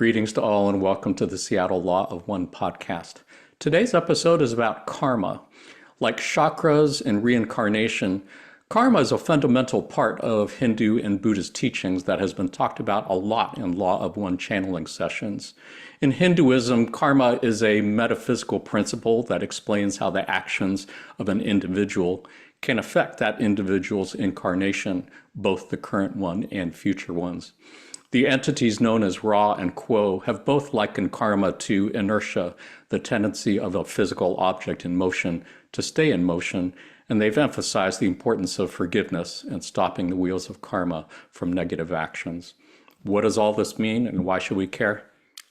Greetings to all and welcome to the Seattle Law of One podcast. Today's episode is about karma. Like chakras and reincarnation, karma is a fundamental part of Hindu and Buddhist teachings that has been talked about a lot in Law of One channeling sessions. In Hinduism, karma is a metaphysical principle that explains how the actions of an individual can affect that individual's incarnation, both the current one and future ones. The entities known as Ra and Quo have both likened karma to inertia, the tendency of a physical object in motion to stay in motion, and they've emphasized the importance of forgiveness and stopping the wheels of karma from negative actions. What does all this mean and why should we care?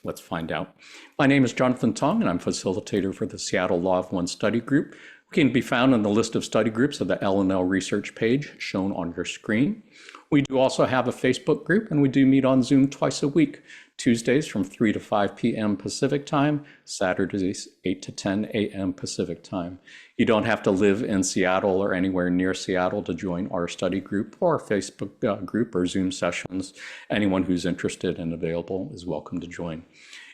Let's find out. My name is Jonathan Tong and I'm facilitator for the Seattle Law of One study group. We can be found in the list of study groups of the L&L research page shown on your screen. We do also have a Facebook group, and we do meet on Zoom twice a week, Tuesdays from 3 to 5 p.m. Pacific time, Saturdays 8 to 10 a.m. Pacific time. You don't have to live in Seattle or anywhere near Seattle to join our study group or Facebook group or Zoom sessions. Anyone who's interested and available is welcome to join.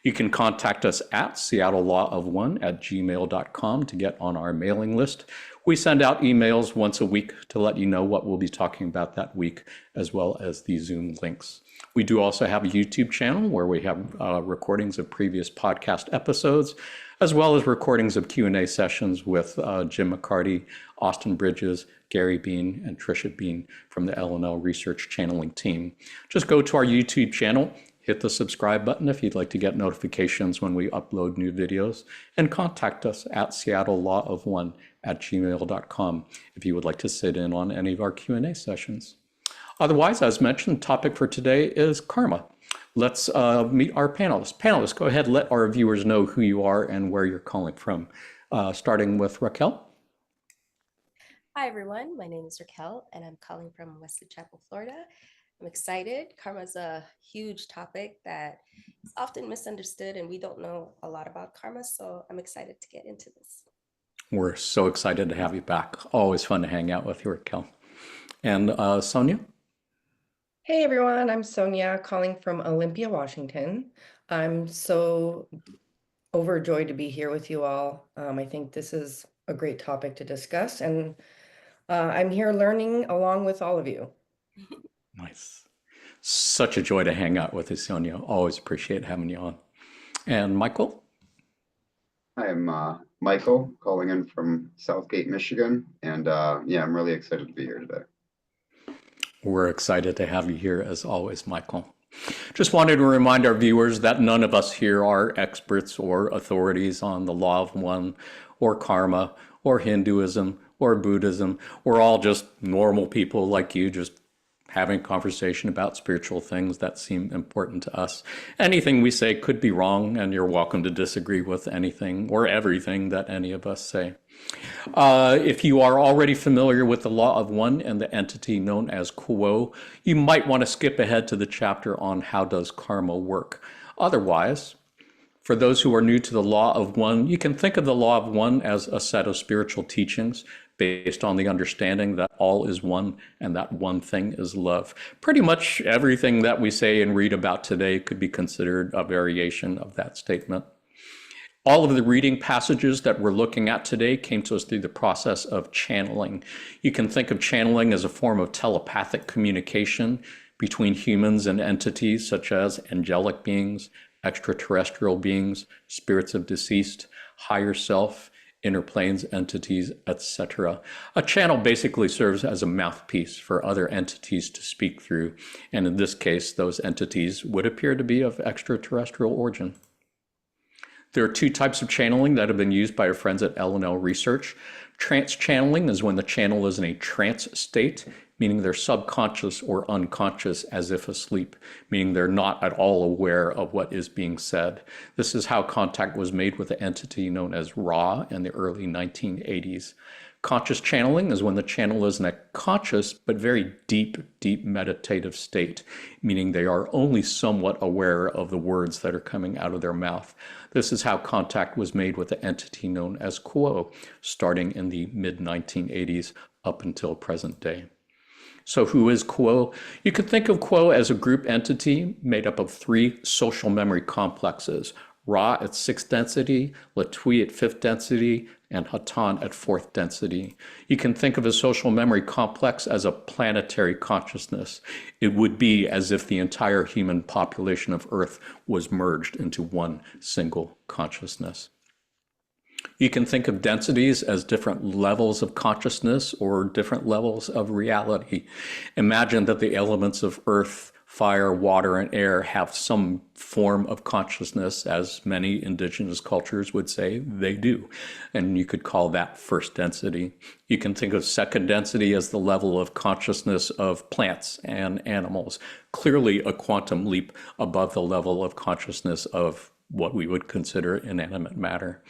You can contact us at seattlelawofone@gmail.com to get on our mailing list. We send out emails once a week to let you know what we'll be talking about that week, as well as the Zoom links. We do also have a YouTube channel where we have recordings of previous podcast episodes, as well as recordings of Q&A sessions with Jim McCarty, Austin Bridges, Gary Bean, and Tricia Bean from the L&L Research Channeling team. Just go to our YouTube channel, hit the subscribe button if you'd like to get notifications when we upload new videos, and contact us at seattlelawofone@gmail.com if you would like to sit in on any of our Q&A sessions. Otherwise, as mentioned, the topic for today is karma. Let's meet our panelists. Panelists, go ahead, let our viewers know who you are and where you're calling from. Starting with Raquel. Hi, everyone. My name is Raquel, and I'm calling from Wesley Chapel, Florida. I'm excited. Karma is a huge topic that is often misunderstood, and we don't know a lot about karma, so I'm excited to get into this. We're so excited to have you back. Always fun to hang out with you, Raquel. And Sonia? Hey everyone, I'm Sonia calling from Olympia, Washington. I'm so overjoyed to be here with you all. I think this is a great topic to discuss, and I'm here learning along with all of you. Nice. Such a joy to hang out with you, Sonia. Always appreciate having you on. And Michael? Hi, I'm Michael calling in from Southgate, Michigan. And yeah, I'm really excited to be here today. We're excited to have you here as always, Michael. Just wanted to remind our viewers that none of us here are experts or authorities on the Law of One or karma or Hinduism or Buddhism. We're all just normal people like you, just having a conversation about spiritual things that seem important to us. Anything we say could be wrong, and you're welcome to disagree with anything or everything that any of us say. If you are already familiar with the Law of One and the entity known as Quo, you might want to skip ahead to the chapter on how does karma work. Otherwise, for those who are new to the Law of One, you can think of the Law of One as a set of spiritual teachings based on the understanding that all is one and that one thing is love. Pretty much everything that we say and read about today could be considered a variation of that statement. All of the reading passages that we're looking at today came to us through the process of channeling. You can think of channeling as a form of telepathic communication between humans and entities such as angelic beings, extraterrestrial beings, spirits of deceased, higher self, inner planes entities, etc. A channel basically serves as a mouthpiece for other entities to speak through, and in this case, those entities would appear to be of extraterrestrial origin. There are two types of channeling that have been used by our friends at L&L Research. Trance channeling is when the channel is in a trance state, meaning they're subconscious or unconscious as if asleep, meaning they're not at all aware of what is being said. This is how contact was made with the entity known as Ra in the early 1980s. Conscious channeling is when the channel is in a conscious but very deep meditative state, meaning they are only somewhat aware of the words that are coming out of their mouth. This is how contact was made with the entity known as Quo, starting in the mid-1980s up until present day. So who is Quo? You could think of Quo as a group entity made up of 3 social memory complexes: Ra at 6th density, Latwii at 5th density, and Hatan at 4th density. You can think of a social memory complex as a planetary consciousness. It would be as if the entire human population of Earth was merged into one single consciousness. You can think of densities as different levels of consciousness or different levels of reality. Imagine that the elements of earth, fire, water, and air have some form of consciousness, as many indigenous cultures would say they do. And you could call that first density. You can think of second density as the level of consciousness of plants and animals, clearly a quantum leap above the level of consciousness of what we would consider inanimate matter.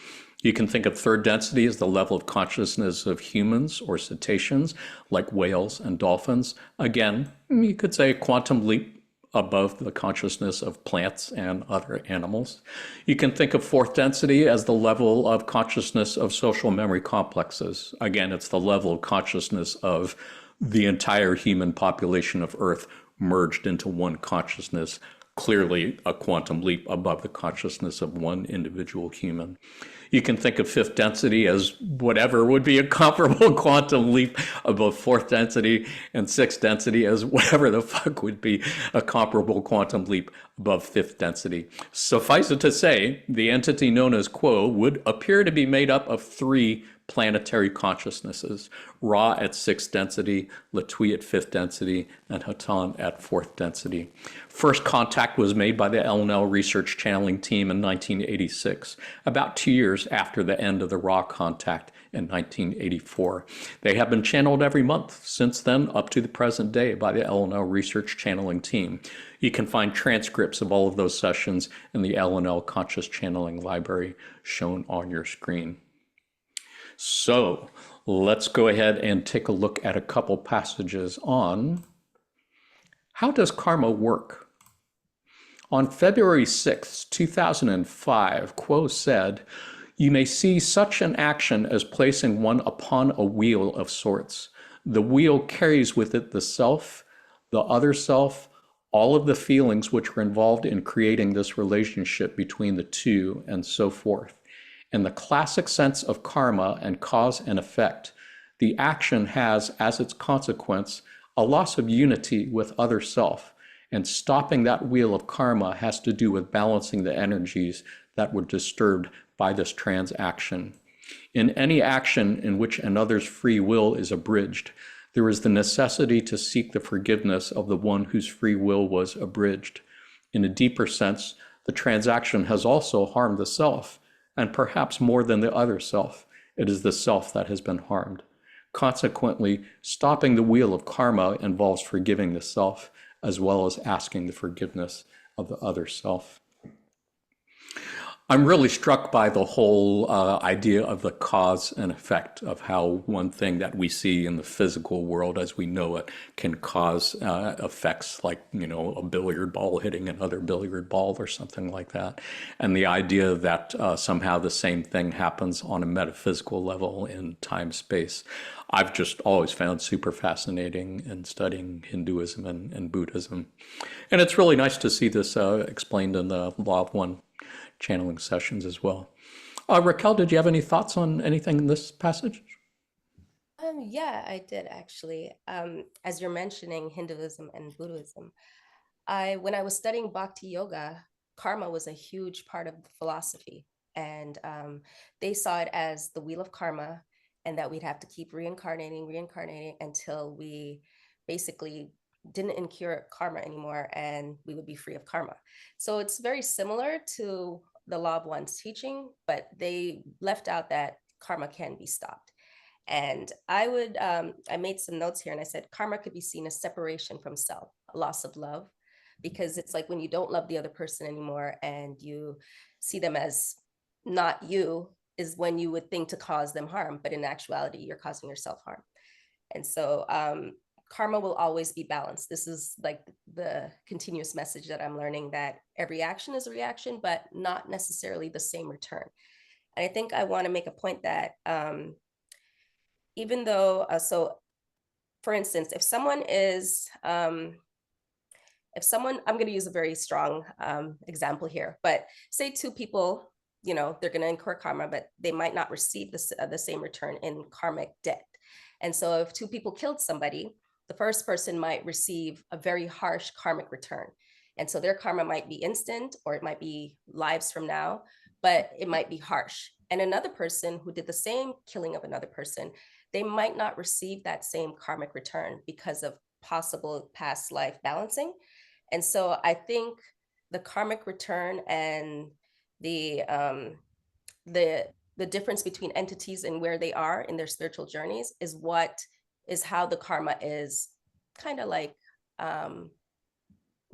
You can think of third density as the level of consciousness of humans or cetaceans, like whales and dolphins. Again, you could say a quantum leap above the consciousness of plants and other animals. You can think of fourth density as the level of consciousness of social memory complexes. Again, it's the level of consciousness of the entire human population of Earth merged into one consciousness, clearly a quantum leap above the consciousness of one individual human. You can think of fifth density as whatever would be a comparable quantum leap above fourth density, and sixth density as whatever the fuck would be a comparable quantum leap above fifth density. Suffice it to say, the entity known as Quo would appear to be made up of 3 planetary consciousnesses: Ra at 6th density, Latwii at 5th density, and Hatan at 4th density. First contact was made by the LNL research channeling team in 1986, about 2 years after the end of the Ra contact in 1984. They have been channeled every month since then up to the present day by the LNL research channeling team. You can find transcripts of all of those sessions in the LNL Conscious Channeling Library shown on your screen. So let's go ahead and take a look at a couple passages on how does karma work. On February 6, 2005, Quo said, "You may see such an action as placing one upon a wheel of sorts. The wheel carries with it the self, the other self, all of the feelings which were involved in creating this relationship between the two, and so forth. In the classic sense of karma and cause and effect, the action has as its consequence a loss of unity with other self, and stopping that wheel of karma has to do with balancing the energies that were disturbed by this transaction. In any action in which another's free will is abridged, there is the necessity to seek the forgiveness of the one whose free will was abridged. In a deeper sense, the transaction has also harmed the self, and perhaps more than the other self, it is the self that has been harmed. Consequently, stopping the wheel of karma involves forgiving the self, as well as asking the forgiveness of the other self." I'm really struck by the whole idea of the cause and effect of how one thing that we see in the physical world as we know it can cause effects like, a billiard ball hitting another billiard ball or something like that. And the idea that somehow the same thing happens on a metaphysical level in time space, I've just always found super fascinating in studying Hinduism and Buddhism. And it's really nice to see this explained in the Law of One channeling sessions as well. Raquel, did you have any thoughts on anything in this passage? Yeah, I did actually. As you're mentioning Hinduism and Buddhism, when I was studying Bhakti Yoga, karma was a huge part of the philosophy, and they saw it as the wheel of karma, and that we'd have to keep reincarnating until we basically didn't incur karma anymore, and we would be free of karma. So it's very similar to the Law of One's teaching, but they left out that karma can be stopped. And I made some notes here and I said, karma could be seen as separation from self, loss of love, because it's like when you don't love the other person anymore and you see them as not you, is when you would think to cause them harm, but in actuality, you're causing yourself harm. And so karma will always be balanced. This is like the continuous message that I'm learning, that every action is a reaction, but not necessarily the same return. And I think I want to make a point that even though, so for instance, if someone is, I'm going to use a very strong example here, but say two people, they're going to incur karma, but they might not receive the same return in karmic debt. And so if two people killed somebody, the first person might receive a very harsh karmic return. And so their karma might be instant, or it might be lives from now, but it might be harsh. And another person who did the same killing of another person, they might not receive that same karmic return because of possible past life balancing. And so I think the karmic return and the difference between entities and where they are in their spiritual journeys is how the karma is kind of like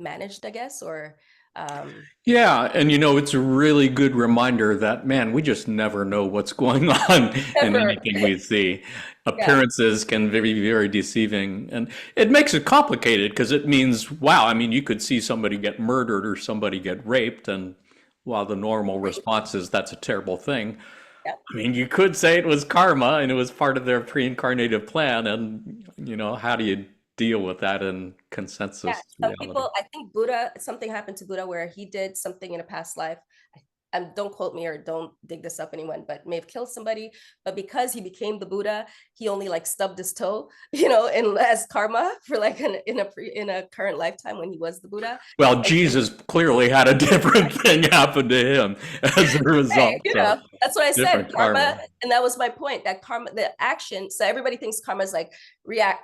managed, I guess, or Yeah, and it's a really good reminder that, man, we just never know what's going on in Never. anything we see. Appearances can be very deceiving, and it makes it complicated because it means, wow, I mean, you could see somebody get murdered or somebody get raped, and while the normal response is that's a terrible thing, Yep. I mean, you could say it was karma and it was part of their pre-incarnative plan, and how do you deal with that in consensus Yeah, some reality? people, I think Buddha, something happened to Buddha where he did something in a past life. And don't quote me or don't dig this up, anyone, but may have killed somebody. But because he became the Buddha, he only like stubbed his toe, and as karma for like in a current lifetime when he was the Buddha. Well, Jesus clearly had a different thing happen to him as a result. Hey, So that's what I said. different karma. And that was my point. That karma, the action. So everybody thinks karma is like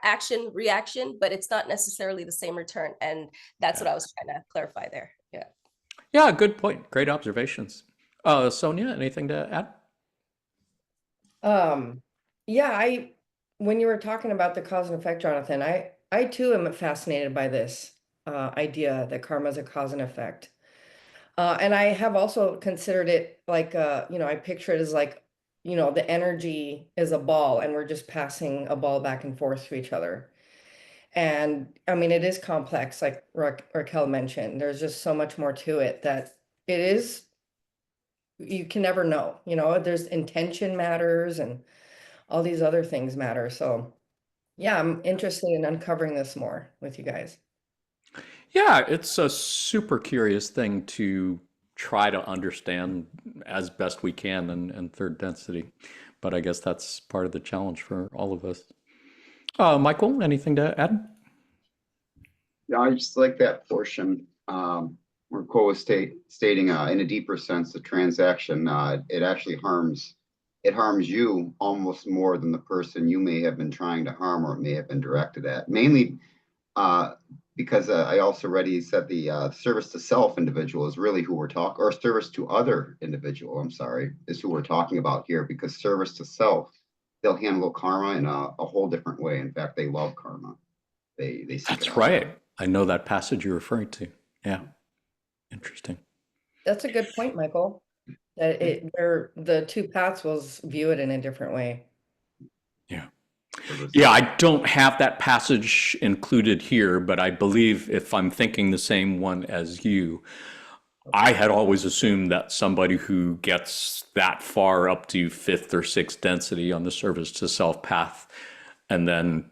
action, reaction, but it's not necessarily the same return. And that's what I was trying to clarify there. Yeah. Yeah, good point. Great observations. Sonia, anything to add? Yeah, when you were talking about the cause and effect, Jonathan, I too am fascinated by this idea that karma is a cause and effect. And I have also considered it like, I picture it as like, the energy is a ball and we're just passing a ball back and forth to each other. And I mean, it is complex, like Raquel mentioned. There's just so much more to it that you can never know. There's intention matters and all these other things matter. So yeah, I'm interested in uncovering this more with you guys. Yeah, it's a super curious thing to try to understand as best we can in third density. But I guess that's part of the challenge for all of us. Michael, anything to add? Yeah, I just like that portion where Cole was stating in a deeper sense, the transaction, it actually harms you almost more than the person you may have been trying to harm or may have been directed at. Mainly because I also read he said the service to self individual is really who we're talking, or service to other individual, I'm sorry, is who we're talking about here, because service to self, they'll handle karma in a whole different way. In fact, they love karma. They seek it That's out. right. I know that passage you're referring to. Yeah. Interesting. That's a good point, Michael. That the two paths will view it in a different way. Yeah. Yeah, I don't have that passage included here, but I believe if I'm thinking the same one as you, I had always assumed that somebody who gets that far up to fifth or sixth density on the service to self path and then,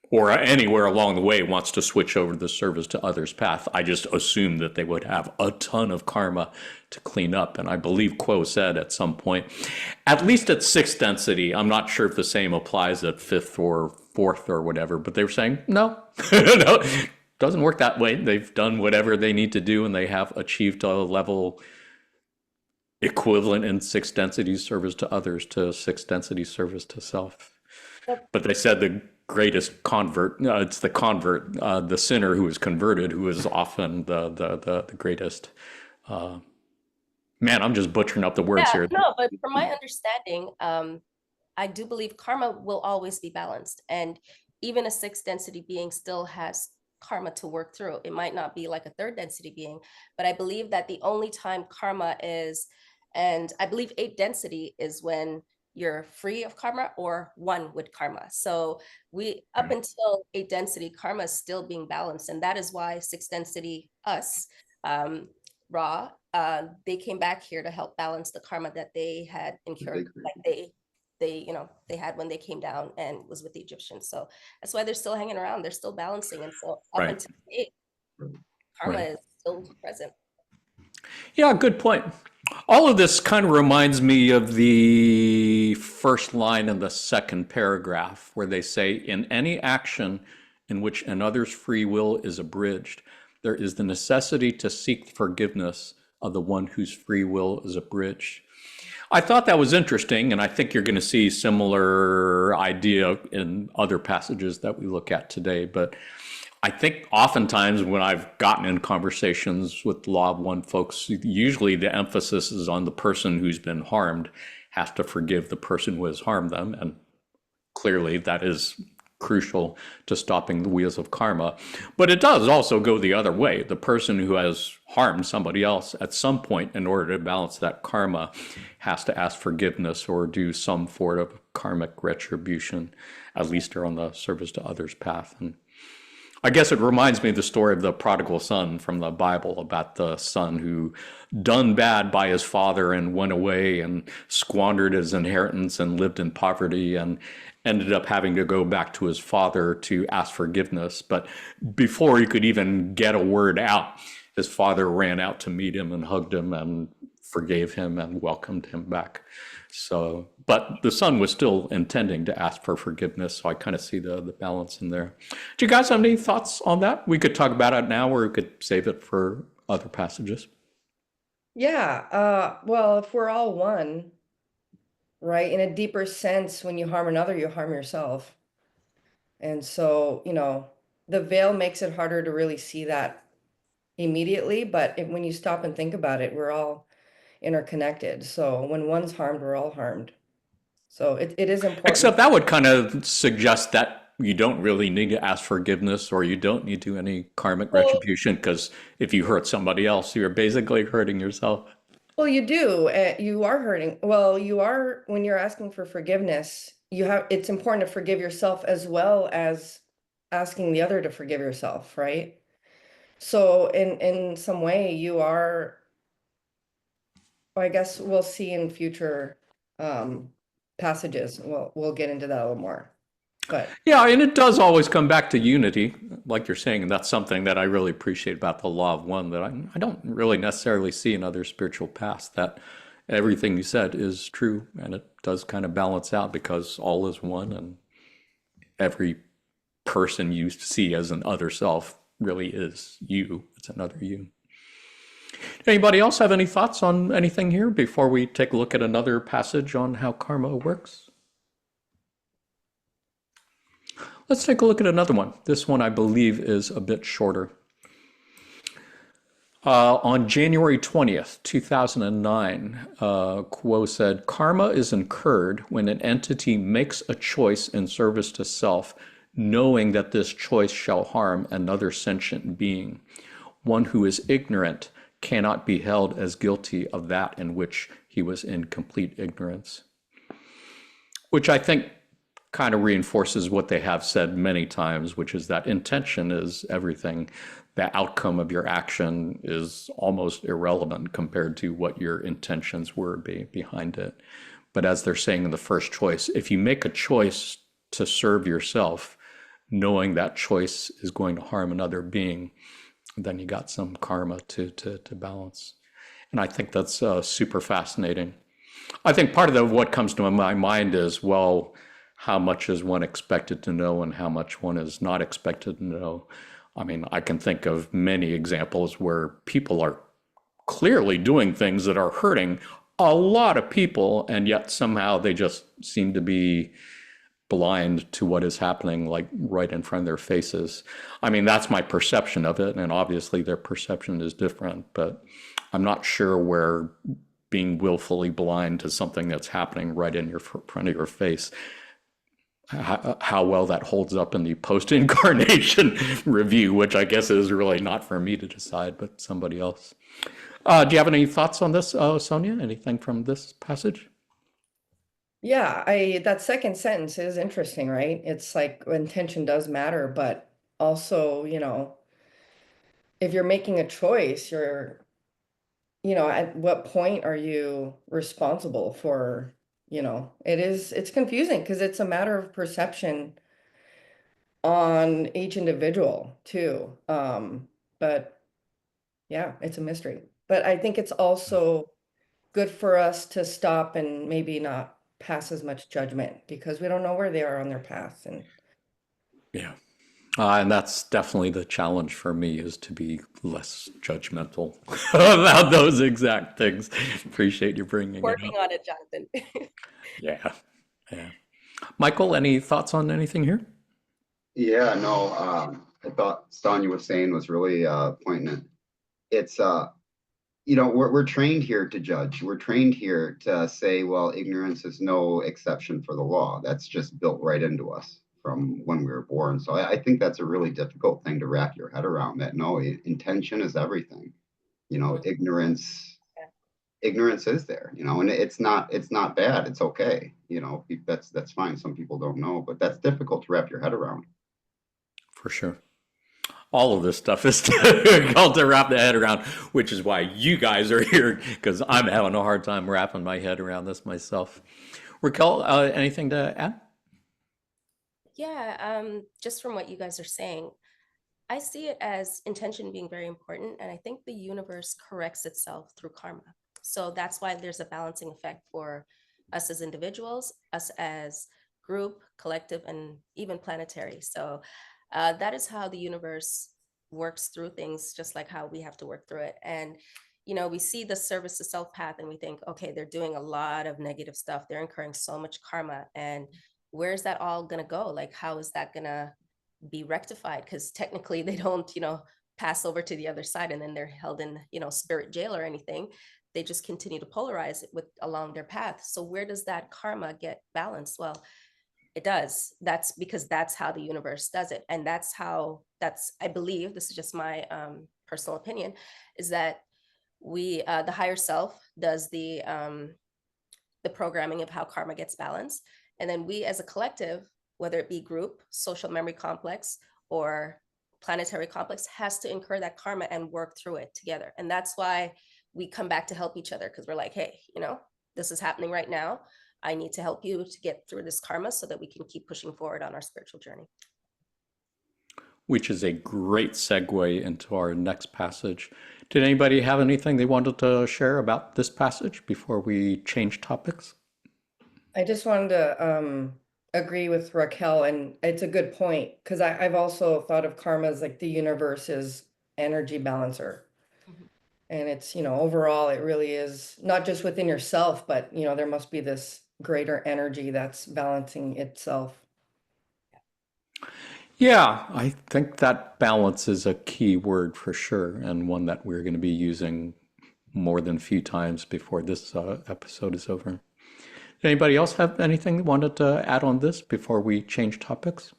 or anywhere along the way, wants to switch over the service to others path, I just assumed that they would have a ton of karma to clean up. And I believe Quo said at some point, at least at sixth density, I'm not sure if the same applies at fifth or fourth or whatever, but they were saying, no, no, doesn't work that way. They've done whatever they need to do and they have achieved a level equivalent in sixth density service to others to sixth density service to self. But they said the greatest convert, it's the convert, the sinner who is converted, who is often the greatest. Man, I'm just butchering up the words here. No, but from my understanding, I do believe karma will always be balanced. And even a sixth density being still has karma to work through. It might not be like a third density being, but I believe that the only time karma is, and I believe eighth density is when you're free of karma or one with karma. So up until eighth density, karma is still being balanced. And that is why sixth density, us, Ra, they came back here to help balance the karma that they had incurred. Like they had when they came down and was with the Egyptians. So that's why they're still hanging around. They're still balancing. And so up Right. until today, karma Right. is still present. Yeah, good point. All of this kind of reminds me of the first line in the second paragraph, where they say, in any action in which another's free will is abridged, there is the necessity to seek forgiveness of the one whose free will is abridged. I thought that was interesting, and I think you're going to see similar idea in other passages that we look at today. But I think oftentimes when I've gotten in conversations with Law of One folks, usually the emphasis is on the person who's been harmed has to forgive the person who has harmed them. And clearly that is crucial to stopping the wheels of karma. But it does also go the other way. The person who has harmed somebody else at some point, in order to balance that karma, has to ask forgiveness or do some sort of karmic retribution, at least they're on the service to others path. And I guess it reminds me of the story of the prodigal son from the Bible, about the son who done bad by his father and went away and squandered his inheritance and lived in poverty and ended up having to go back to his father to ask forgiveness. But before he could even get a word out, his father ran out to meet him and hugged him and forgave him and welcomed him back. So, but the son was still intending to ask for forgiveness. So I kind of see the balance in there. Do you guys have any thoughts on that? We could talk about it now, or we could save it for other passages. Yeah, well, if we're all one, right, in a deeper sense, when you harm another, you harm yourself. And so, the veil makes it harder to really see that immediately, but when you stop and think about it, we're all interconnected. So when one's harmed, we're all harmed. So it is important. Except that would kind of suggest that you don't really need to ask forgiveness, or you don't need to do any karmic retribution, because if you hurt somebody else, you're basically hurting yourself. Well, you do. You are hurting. Well, you are, when you're asking for forgiveness, it's important to forgive yourself as well as asking the other to forgive yourself, right? So in some way you are, I guess we'll see in future passages. We'll get into that a little more. But Yeah, and it does always come back to unity, like you're saying, and that's something that I really appreciate about the Law of One, that I don't really necessarily see in other spiritual paths, that everything you said is true, and it does kind of balance out because all is one, and every person you see as an other self really is you. It's another you. Anybody else have any thoughts on anything here before we take a look at another passage on how karma works? Let's take a look at another one. This one, I believe, is a bit shorter. On January 20th, 2009, Kuo said, karma is incurred when an entity makes a choice in service to self, knowing that this choice shall harm another sentient being. One who is ignorant cannot be held as guilty of that in which he was in complete ignorance. Which I think kind of reinforces what they have said many times, which is that intention is everything. The outcome of your action is almost irrelevant compared to what your intentions were behind it. But as they're saying in the first choice, if you make a choice to serve yourself, knowing that choice is going to harm another being, then you got some karma to balance. And I think that's super fascinating. I think part of what comes to my mind is, well, how much is one expected to know and how much one is not expected to know? I mean, I can think of many examples where people are clearly doing things that are hurting a lot of people, and yet somehow they just seem to be blind to what is happening, like right in front of their faces. I mean, that's my perception of it, and obviously their perception is different, but I'm not sure where being willfully blind to something that's happening right in front of your face, how well that holds up in the post-incarnation review, which I guess is really not for me to decide, but somebody else. Do you have any thoughts on this, Sonia? Anything from this passage? yeah, that second sentence is interesting, right? It's like intention does matter, but also, if you're making a choice, at what point are you responsible for, it's confusing because it's a matter of perception on each individual too. But yeah, it's a mystery. But I think it's also good for us to stop and maybe not pass as much judgment because we don't know where they are on their path. And Yeah. And that's definitely the challenge for me, is to be less judgmental about those exact things. Appreciate you bringing it Working up. on it, Jonathan. Yeah. Yeah. Michael, any thoughts on anything here? Yeah, no, I thought Sonia was saying was really poignant. It's we're trained here to judge. We're trained here to say, well, ignorance is no exception for the law. That's just built right into us from when we were born. So I think that's a really difficult thing to wrap your head around, that no, intention is everything. Ignorance is there, and it's not bad. It's okay. That's fine. Some people don't know, but that's difficult to wrap your head around. For sure. All of this stuff is difficult to wrap the head around, which is why you guys are here, because I'm having a hard time wrapping my head around this myself. Raquel, anything to add? Yeah, just from what you guys are saying, I see it as intention being very important. And I think the universe corrects itself through karma. So that's why there's a balancing effect for us as individuals, us as group, collective, and even planetary. So that is how the universe works through things, just like how we have to work through it. And, we see the service to self path and we think, okay, they're doing a lot of negative stuff. They're incurring so much karma. And where's that all going to go? Like, how is that going to be rectified? Because technically they don't, pass over to the other side and then they're held in, spirit jail or anything. They just continue to polarize it along their path. So where does that karma get balanced? Well, it does. That's because that's how the universe does it. And I believe, this is just my personal opinion, is that the higher self does the programming of how karma gets balanced. And then we as a collective, whether it be group, social memory complex, or planetary complex, has to incur that karma and work through it together. And that's why we come back to help each other, because we're like, hey, this is happening right now. I need to help you to get through this karma so that we can keep pushing forward on our spiritual journey. Which is a great segue into our next passage. Did anybody have anything they wanted to share about this passage before we change topics? I just wanted to agree with Raquel, and it's a good point because I've also thought of karma as like the universe's energy balancer. And it's, overall, it really is not just within yourself, but, there must be this greater energy that's balancing itself. Yeah, I think that balance is a key word for sure, and one that we're going to be using more than a few times before this episode is over. Did anybody else have anything they wanted to add on this before we change topics?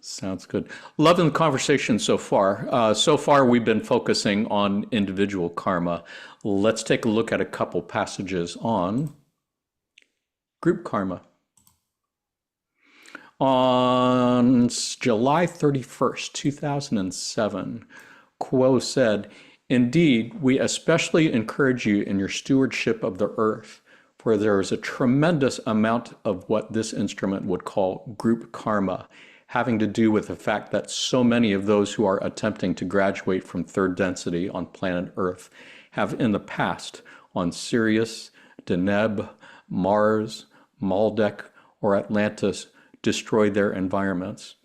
Sounds good. Loving the conversation so far. So far, we've been focusing on individual karma. Let's take a look at a couple passages on group karma. On July 31st, 2007, Kuo said, "Indeed, we especially encourage you in your stewardship of the earth, for there is a tremendous amount of what this instrument would call group karma, having to do with the fact that so many of those who are attempting to graduate from third density on planet Earth have in the past on Sirius, Deneb, Mars, Maldek, or Atlantis destroyed their environments.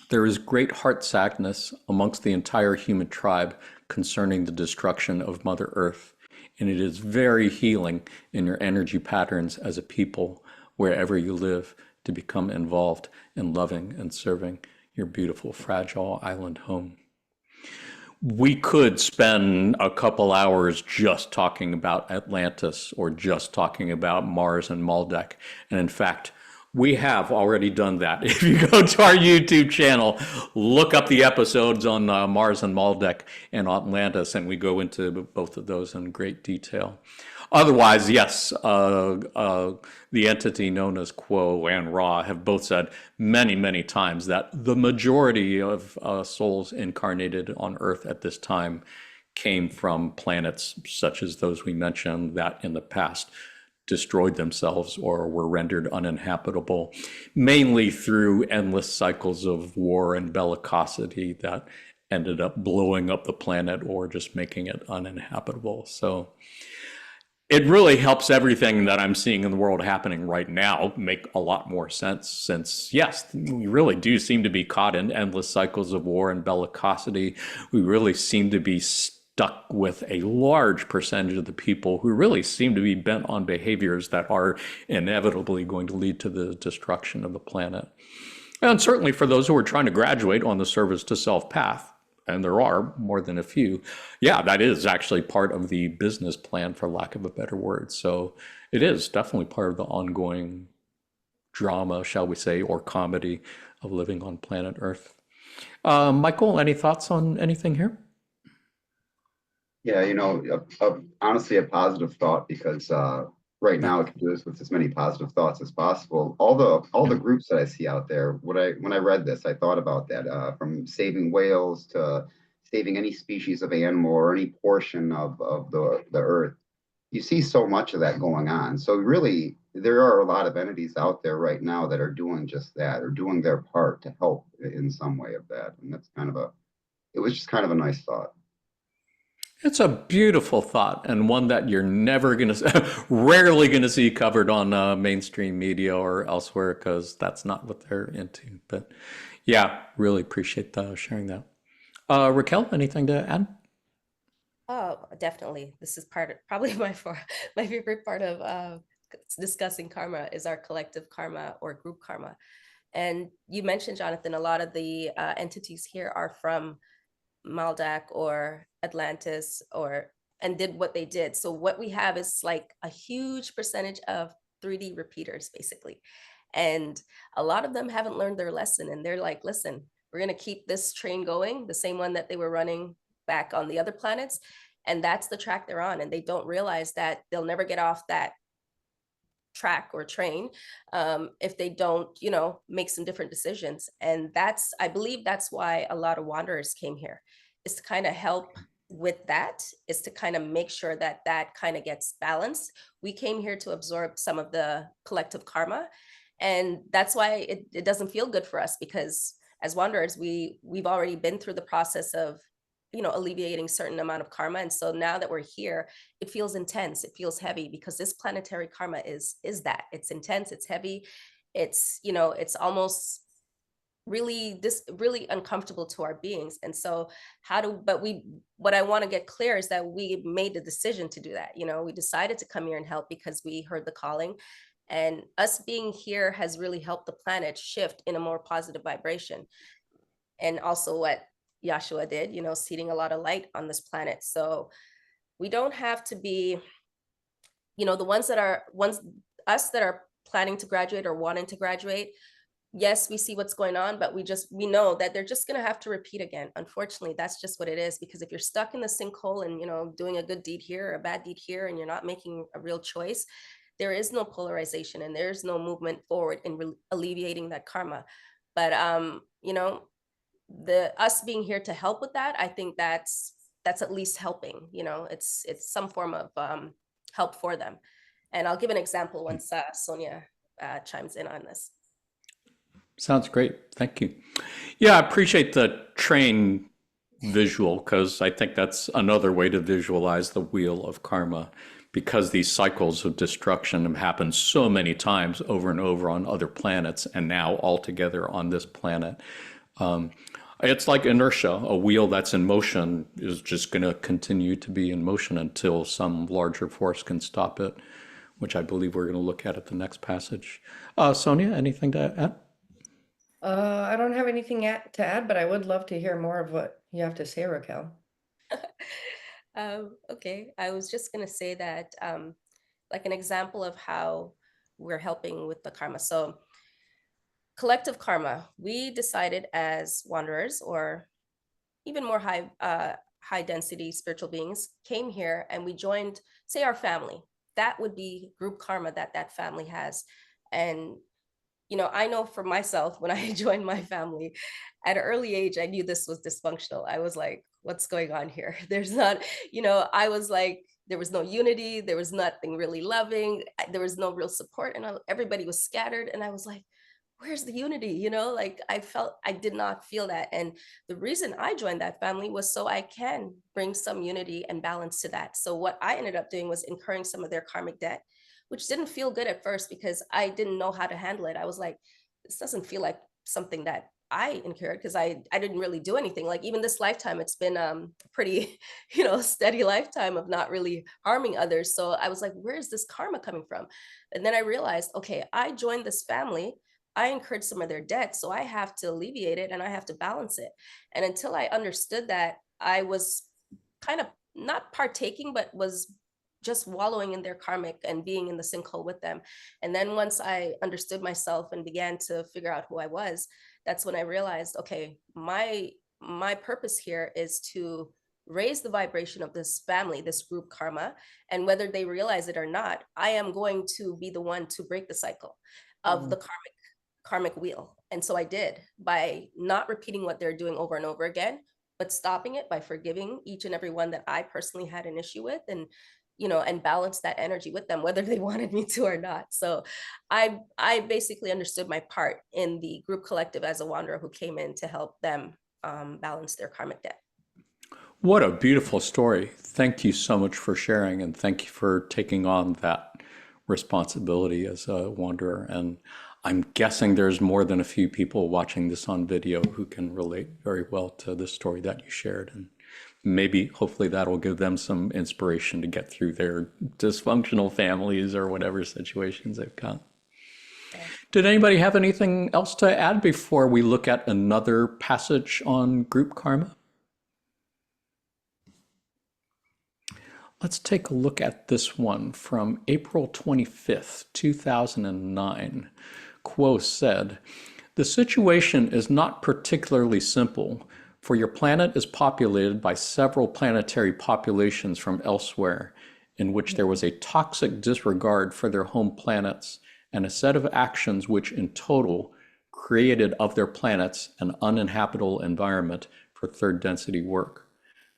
There is great heart sadness amongst the entire human tribe concerning the destruction of Mother Earth, and it is very healing in your energy patterns as a people, wherever you live, to become involved in loving and serving your beautiful, fragile island home." We could spend a couple hours just talking about Atlantis or just talking about Mars and Maldek. And in fact, we have already done that. If you go to our YouTube channel, look up the episodes on Mars and Maldek and Atlantis, and we go into both of those in great detail. Otherwise, yes, the entity known as Kuo and Ra have both said many, many times that the majority of souls incarnated on Earth at this time came from planets such as those we mentioned that in the past destroyed themselves or were rendered uninhabitable, mainly through endless cycles of war and bellicosity that ended up blowing up the planet or just making it uninhabitable. So it really helps everything that I'm seeing in the world happening right now make a lot more sense, since, yes, we really do seem to be caught in endless cycles of war and bellicosity. We really seem to be stuck with a large percentage of the people who really seem to be bent on behaviors that are inevitably going to lead to the destruction of the planet. And certainly for those who are trying to graduate on the service to self path, and there are more than a few, yeah, that is actually part of the business plan, for lack of a better word. So it is definitely part of the ongoing drama, shall we say, or comedy of living on planet Earth. Michael, any thoughts on anything here? Yeah, honestly, a positive thought, because right now I can do this with as many positive thoughts as possible. All the groups that I see out there, when I read this, I thought about that, from saving whales to saving any species of animal or any portion of the earth. You see so much of that going on. So really, there are a lot of entities out there right now that are doing just that, or doing their part to help in some way of that. And it was just kind of a nice thought. It's a beautiful thought, and one that you're never going to, rarely going to see covered on mainstream media or elsewhere, because that's not what they're into. But yeah, really appreciate sharing that. Raquel, anything to add? Oh, definitely. This is probably my favorite part of discussing karma is our collective karma or group karma. And you mentioned, Jonathan, a lot of the entities here are from Maldak or Atlantis and did what they did. So what we have is like a huge percentage of 3D repeaters, basically. And a lot of them haven't learned their lesson. And they're like, listen, we're going to keep this train going, the same one that they were running back on the other planets. And that's the track they're on. And they don't realize that they'll never get off that track or train if they don't, make some different decisions. And I believe that's why a lot of wanderers came here, is to kind of help with that, is to kind of make sure that that kind of gets balanced. We came here to absorb some of the collective karma. And that's why it doesn't feel good for us, because as wanderers, we've already been through the process of alleviating certain amount of karma. And so now that we're here, it feels intense, it feels heavy, because this planetary karma is that it's intense, it's heavy, it's almost really uncomfortable to our beings. And so what I want to get clear is that we made the decision to do that. We decided to come here and help because we heard the calling, and us being here has really helped the planet shift in a more positive vibration. And also what Yashua did, seeding a lot of light on this planet. So we don't have to be, us that are planning to graduate or wanting to graduate. Yes, we see what's going on, but we know that they're just going to have to repeat again. Unfortunately, that's just what it is, because if you're stuck in the sinkhole and, doing a good deed here or a bad deed here, and you're not making a real choice, there is no polarization and there's no movement forward in alleviating that karma. But, us being here to help with that, I think that's at least helping. It's some form of help for them. And I'll give an example once Sonia chimes in on this. Sounds great. Thank you. Yeah, I appreciate the train visual, because I think that's another way to visualize the wheel of karma, because these cycles of destruction have happened so many times over and over on other planets, and now all together on this planet. It's like inertia. A wheel that's in motion is just going to continue to be in motion until some larger force can stop it, which I believe we're going to look at the next passage. Sonia, anything to add? I don't have anything to add, but I would love to hear more of what you have to say, Raquel. Okay, I was just going to say that like an example of how we're helping with the karma. So collective karma, we decided as wanderers, or even more high density spiritual beings, came here and we joined, say, our family. That would be group karma that family has. And I know for myself, when I joined my family at an early age, I knew this was dysfunctional. I was like, what's going on here? There's not, I was like, there was no unity. There was nothing really loving. There was no real support. And everybody was scattered. And I was like, where's the unity? Like I did not feel that. And the reason I joined that family was so I can bring some unity and balance to that. So what I ended up doing was incurring some of their karmic debt, which didn't feel good at first because I didn't know how to handle it. I was like, this doesn't feel like something that I incurred because I didn't really do anything. Like even this lifetime, it's been pretty, steady lifetime of not really harming others. So I was like, where is this karma coming from? And then I realized, okay, I joined this family. I incurred some of their debt, so I have to alleviate it and I have to balance it. And until I understood that, I was kind of not partaking, but was just wallowing in their karmic and being in the sinkhole with them. And then once I understood myself and began to figure out who I was, that's when I realized, okay, my purpose here is to raise the vibration of this family, this group karma, and whether they realize it or not, I am going to be the one to break the cycle of the karmic wheel. And so I did by not repeating what they're doing over and over again, but stopping it by forgiving each and every one that I personally had an issue with, and balance that energy with them, whether they wanted me to or not. So I basically understood my part in the group collective as a wanderer who came in to help them balance their karmic debt. What a beautiful story. Thank you so much for sharing, and thank you for taking on that responsibility as a wanderer. And I'm guessing there's more than a few people watching this on video who can relate very well to the story that you shared. And maybe, hopefully, that'll give them some inspiration to get through their dysfunctional families or whatever situations they've got. Did anybody have anything else to add before we look at another passage on group karma? Let's take a look at this one from April 25th, 2009. Quo said, "The situation is not particularly simple, for your planet is populated by several planetary populations from elsewhere, in which there was a toxic disregard for their home planets and a set of actions which in total created of their planets an uninhabitable environment for third density work.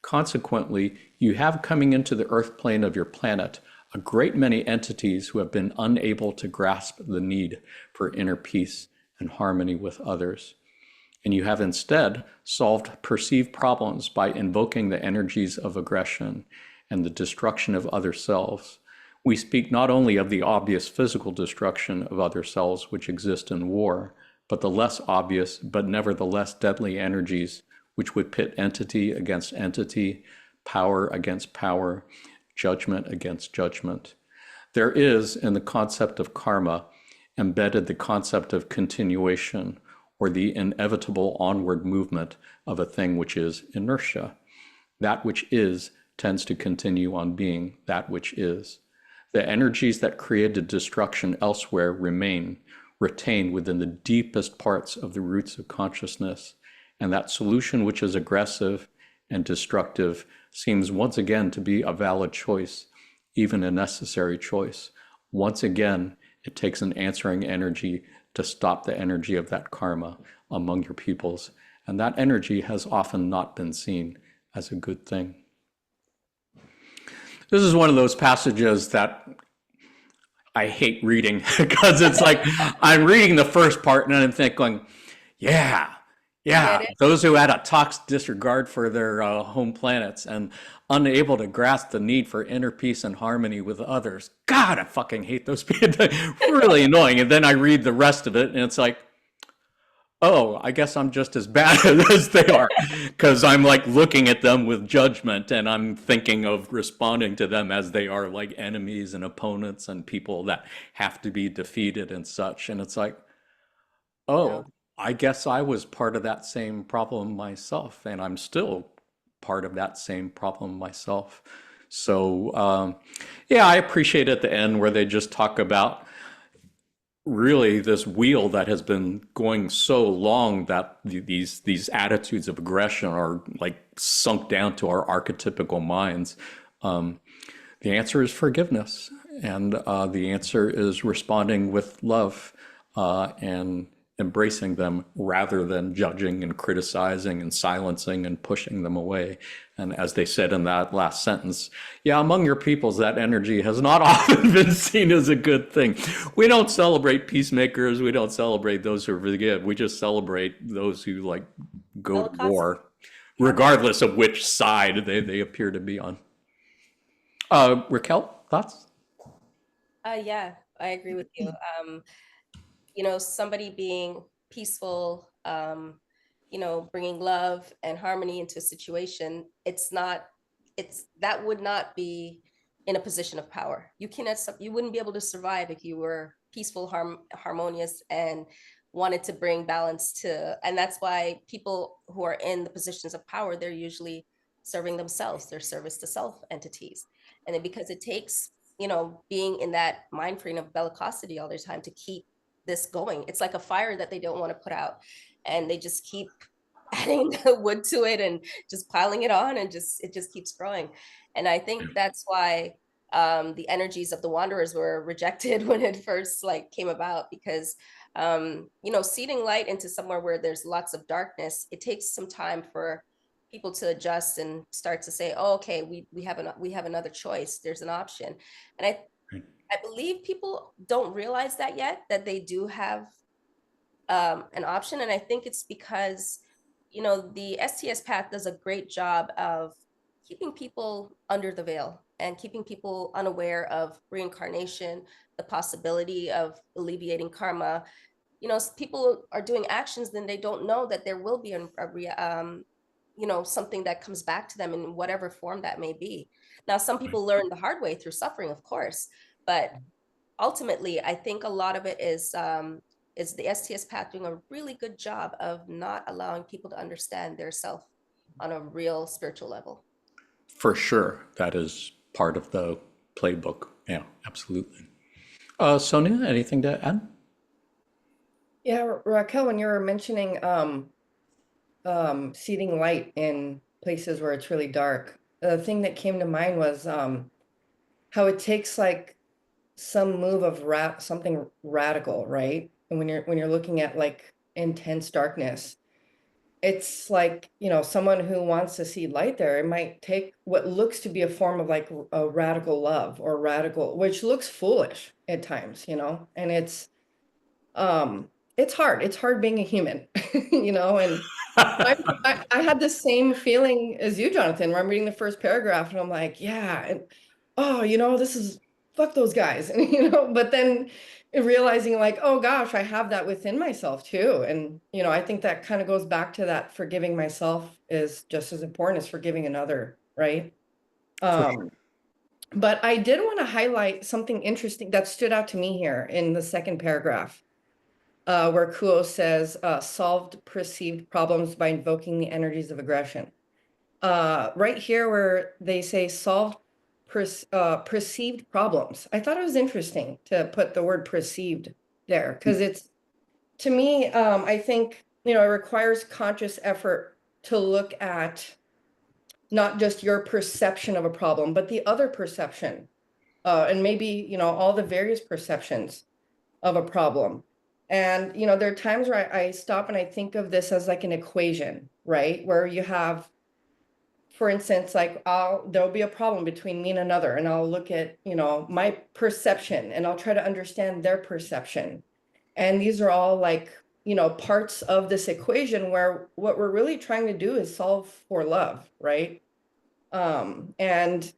Consequently, you have coming into the earth plane of your planet a great many entities who have been unable to grasp the need for inner peace and harmony with others. And you have instead solved perceived problems by invoking the energies of aggression and the destruction of other selves. We speak not only of the obvious physical destruction of other selves which exist in war, but the less obvious but nevertheless deadly energies which would pit entity against entity, power against power, judgment against judgment. There is, in the concept of karma, embedded the concept of continuation, or the inevitable onward movement of a thing which is inertia. That which is tends to continue on being that which is. The energies that created destruction elsewhere remain, retained within the deepest parts of the roots of consciousness, and that solution which is aggressive and destructive seems once again to be a valid choice, even a necessary choice. Once again, it takes an answering energy to stop the energy of that karma among your peoples, and that energy has often not been seen as a good thing." This is one of those passages that I hate reading because it's like I'm reading the first part and I'm thinking, yeah, those who had a toxic disregard for their home planets and unable to grasp the need for inner peace and harmony with others. God, I fucking hate those people. They're really annoying. And then I read the rest of it and it's like, oh, I guess I'm just as bad as they are, because I'm like looking at them with judgment and I'm thinking of responding to them as they are like enemies and opponents and people that have to be defeated and such. And it's like, oh, I guess I was part of that same problem myself, and I'm still part of that same problem myself. So, yeah, I appreciate at the end where they just talk about really this wheel that has been going so long that these attitudes of aggression are like sunk down to our archetypical minds. The answer is forgiveness, and the answer is responding with love. and embracing them rather than judging and criticizing and silencing and pushing them away. And as they said in that last sentence, yeah, among your peoples, that energy has not often been seen as a good thing. We don't celebrate peacemakers. We don't celebrate those who forgive. We just celebrate those who like go to war, regardless of which side they appear to be on. Raquel, thoughts? Yeah, I agree with you. Somebody being peaceful, bringing love and harmony into a situation, that would not be in a position of power. You wouldn't be able to survive if you were peaceful, harmonious, and wanted to bring balance and that's why people who are in the positions of power, they're usually serving themselves, their service to self entities. And then because it takes, being in that mind frame of bellicosity all the time to keep this going. It's like a fire that they don't want to put out, and they just keep adding the wood to it and just piling it on, and it just keeps growing. And I think that's why the energies of the Wanderers were rejected when it first came about, because seeding light into somewhere where there's lots of darkness, it takes some time for people to adjust and start to say, oh, okay, we have another choice. There's an option. And I believe people don't realize that yet, that they do have an option. And I think it's because, the STS path does a great job of keeping people under the veil and keeping people unaware of reincarnation, the possibility of alleviating karma. People are doing actions, then they don't know that there will be something that comes back to them in whatever form that may be. Now, some people learn the hard way through suffering, of course, but ultimately, I think a lot of it is the STS path doing a really good job of not allowing people to understand their self on a real spiritual level. For sure. That is part of the playbook. Yeah, absolutely. Sonia, anything to add? Yeah, Raquel, when you were mentioning seeding light in places where it's really dark, the thing that came to mind was how it takes some move of something radical, right? And when you're looking at intense darkness, it's someone who wants to see light there, it might take what looks to be a form of a radical love or radical, which looks foolish at times, and it's hard. It's hard being a human, and I had the same feeling as you, Jonathan, where I'm reading the first paragraph and I'm like, yeah, and oh, this is fuck those guys. And, but then realizing oh gosh, I have that within myself too. And, I think that kind of goes back to that forgiving myself is just as important as forgiving another. Right. Sure. But I did want to highlight something interesting that stood out to me here in the second paragraph, where Kuo says, solved perceived problems by invoking the energies of aggression. Right here where they say solved perceived problems. I thought it was interesting to put the word perceived there, because it's, to me, I think, it requires conscious effort to look at not just your perception of a problem, but the other perception, and maybe, all the various perceptions of a problem. And, there are times where I stop and I think of this as an equation, right? Where you have, for instance, there'll be a problem between me and another, and I'll look at, my perception, and I'll try to understand their perception. And these are all parts of this equation where what we're really trying to do is solve for love, right? And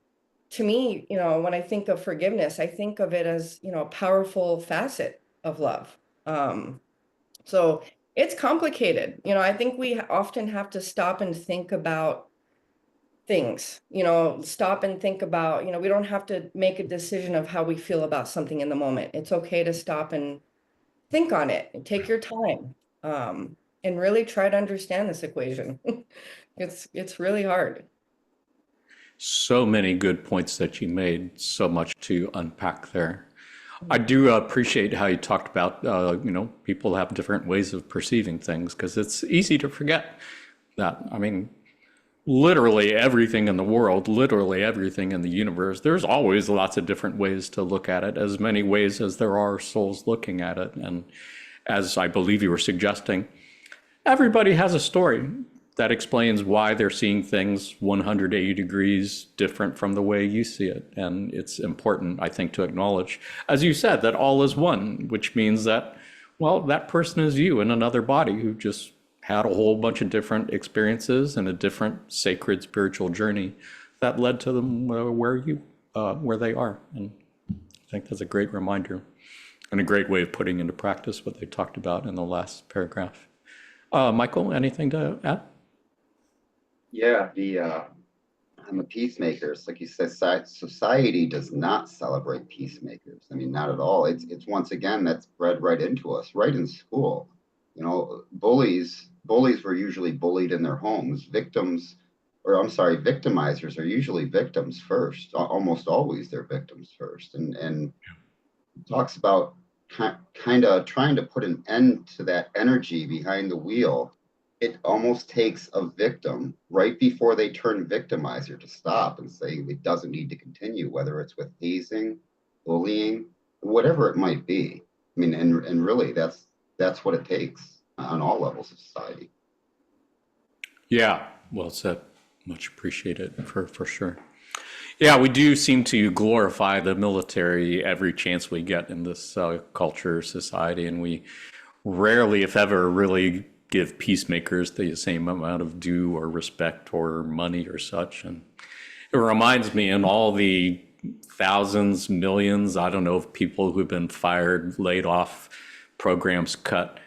to me, when I think of forgiveness, I think of it as, a powerful facet of love. So it's complicated. I think we often have to stop and think about things, stop and think about, we don't have to make a decision of how we feel about something in the moment. It's okay to stop and think on it and take your time, and really try to understand this equation. It's really hard. So many good points that you made, so much to unpack there. I do appreciate how you talked about, people have different ways of perceiving things, because it's easy to forget that. I mean, literally everything in the world, literally everything in the universe, there's always lots of different ways to look at it, as many ways as there are souls looking at it. And as I believe you were suggesting, everybody has a story that explains why they're seeing things 180 degrees different from the way you see it. And it's important, I think, to acknowledge, as you said, that all is one, which means that, well, that person is you in another body who just had a whole bunch of different experiences and a different sacred spiritual journey that led to them where they are. And I think that's a great reminder and a great way of putting into practice what they talked about in the last paragraph. Michael, anything to add? Yeah, on the peacemakers, like you said, society does not celebrate peacemakers. I mean, not at all. It's once again, that's bred right into us, right in school. You know, bullies were usually bullied in their homes. Victimizers are usually victims first. Almost always they're victims first. And it talks about kind of trying to put an end to that energy behind the wheel. It almost takes a victim right before they turn victimizer to stop and say it doesn't need to continue, whether it's with hazing, bullying, whatever it might be. I mean, and really that's what it takes on all levels of society. Yeah, well said. Much appreciated for sure. Yeah, we do seem to glorify the military every chance we get in this culture, society, and we rarely, if ever, really give peacemakers the same amount of due or respect or money or such. And it reminds me, in all the thousands, millions, I don't know, of people who've been fired, laid off, programs cut,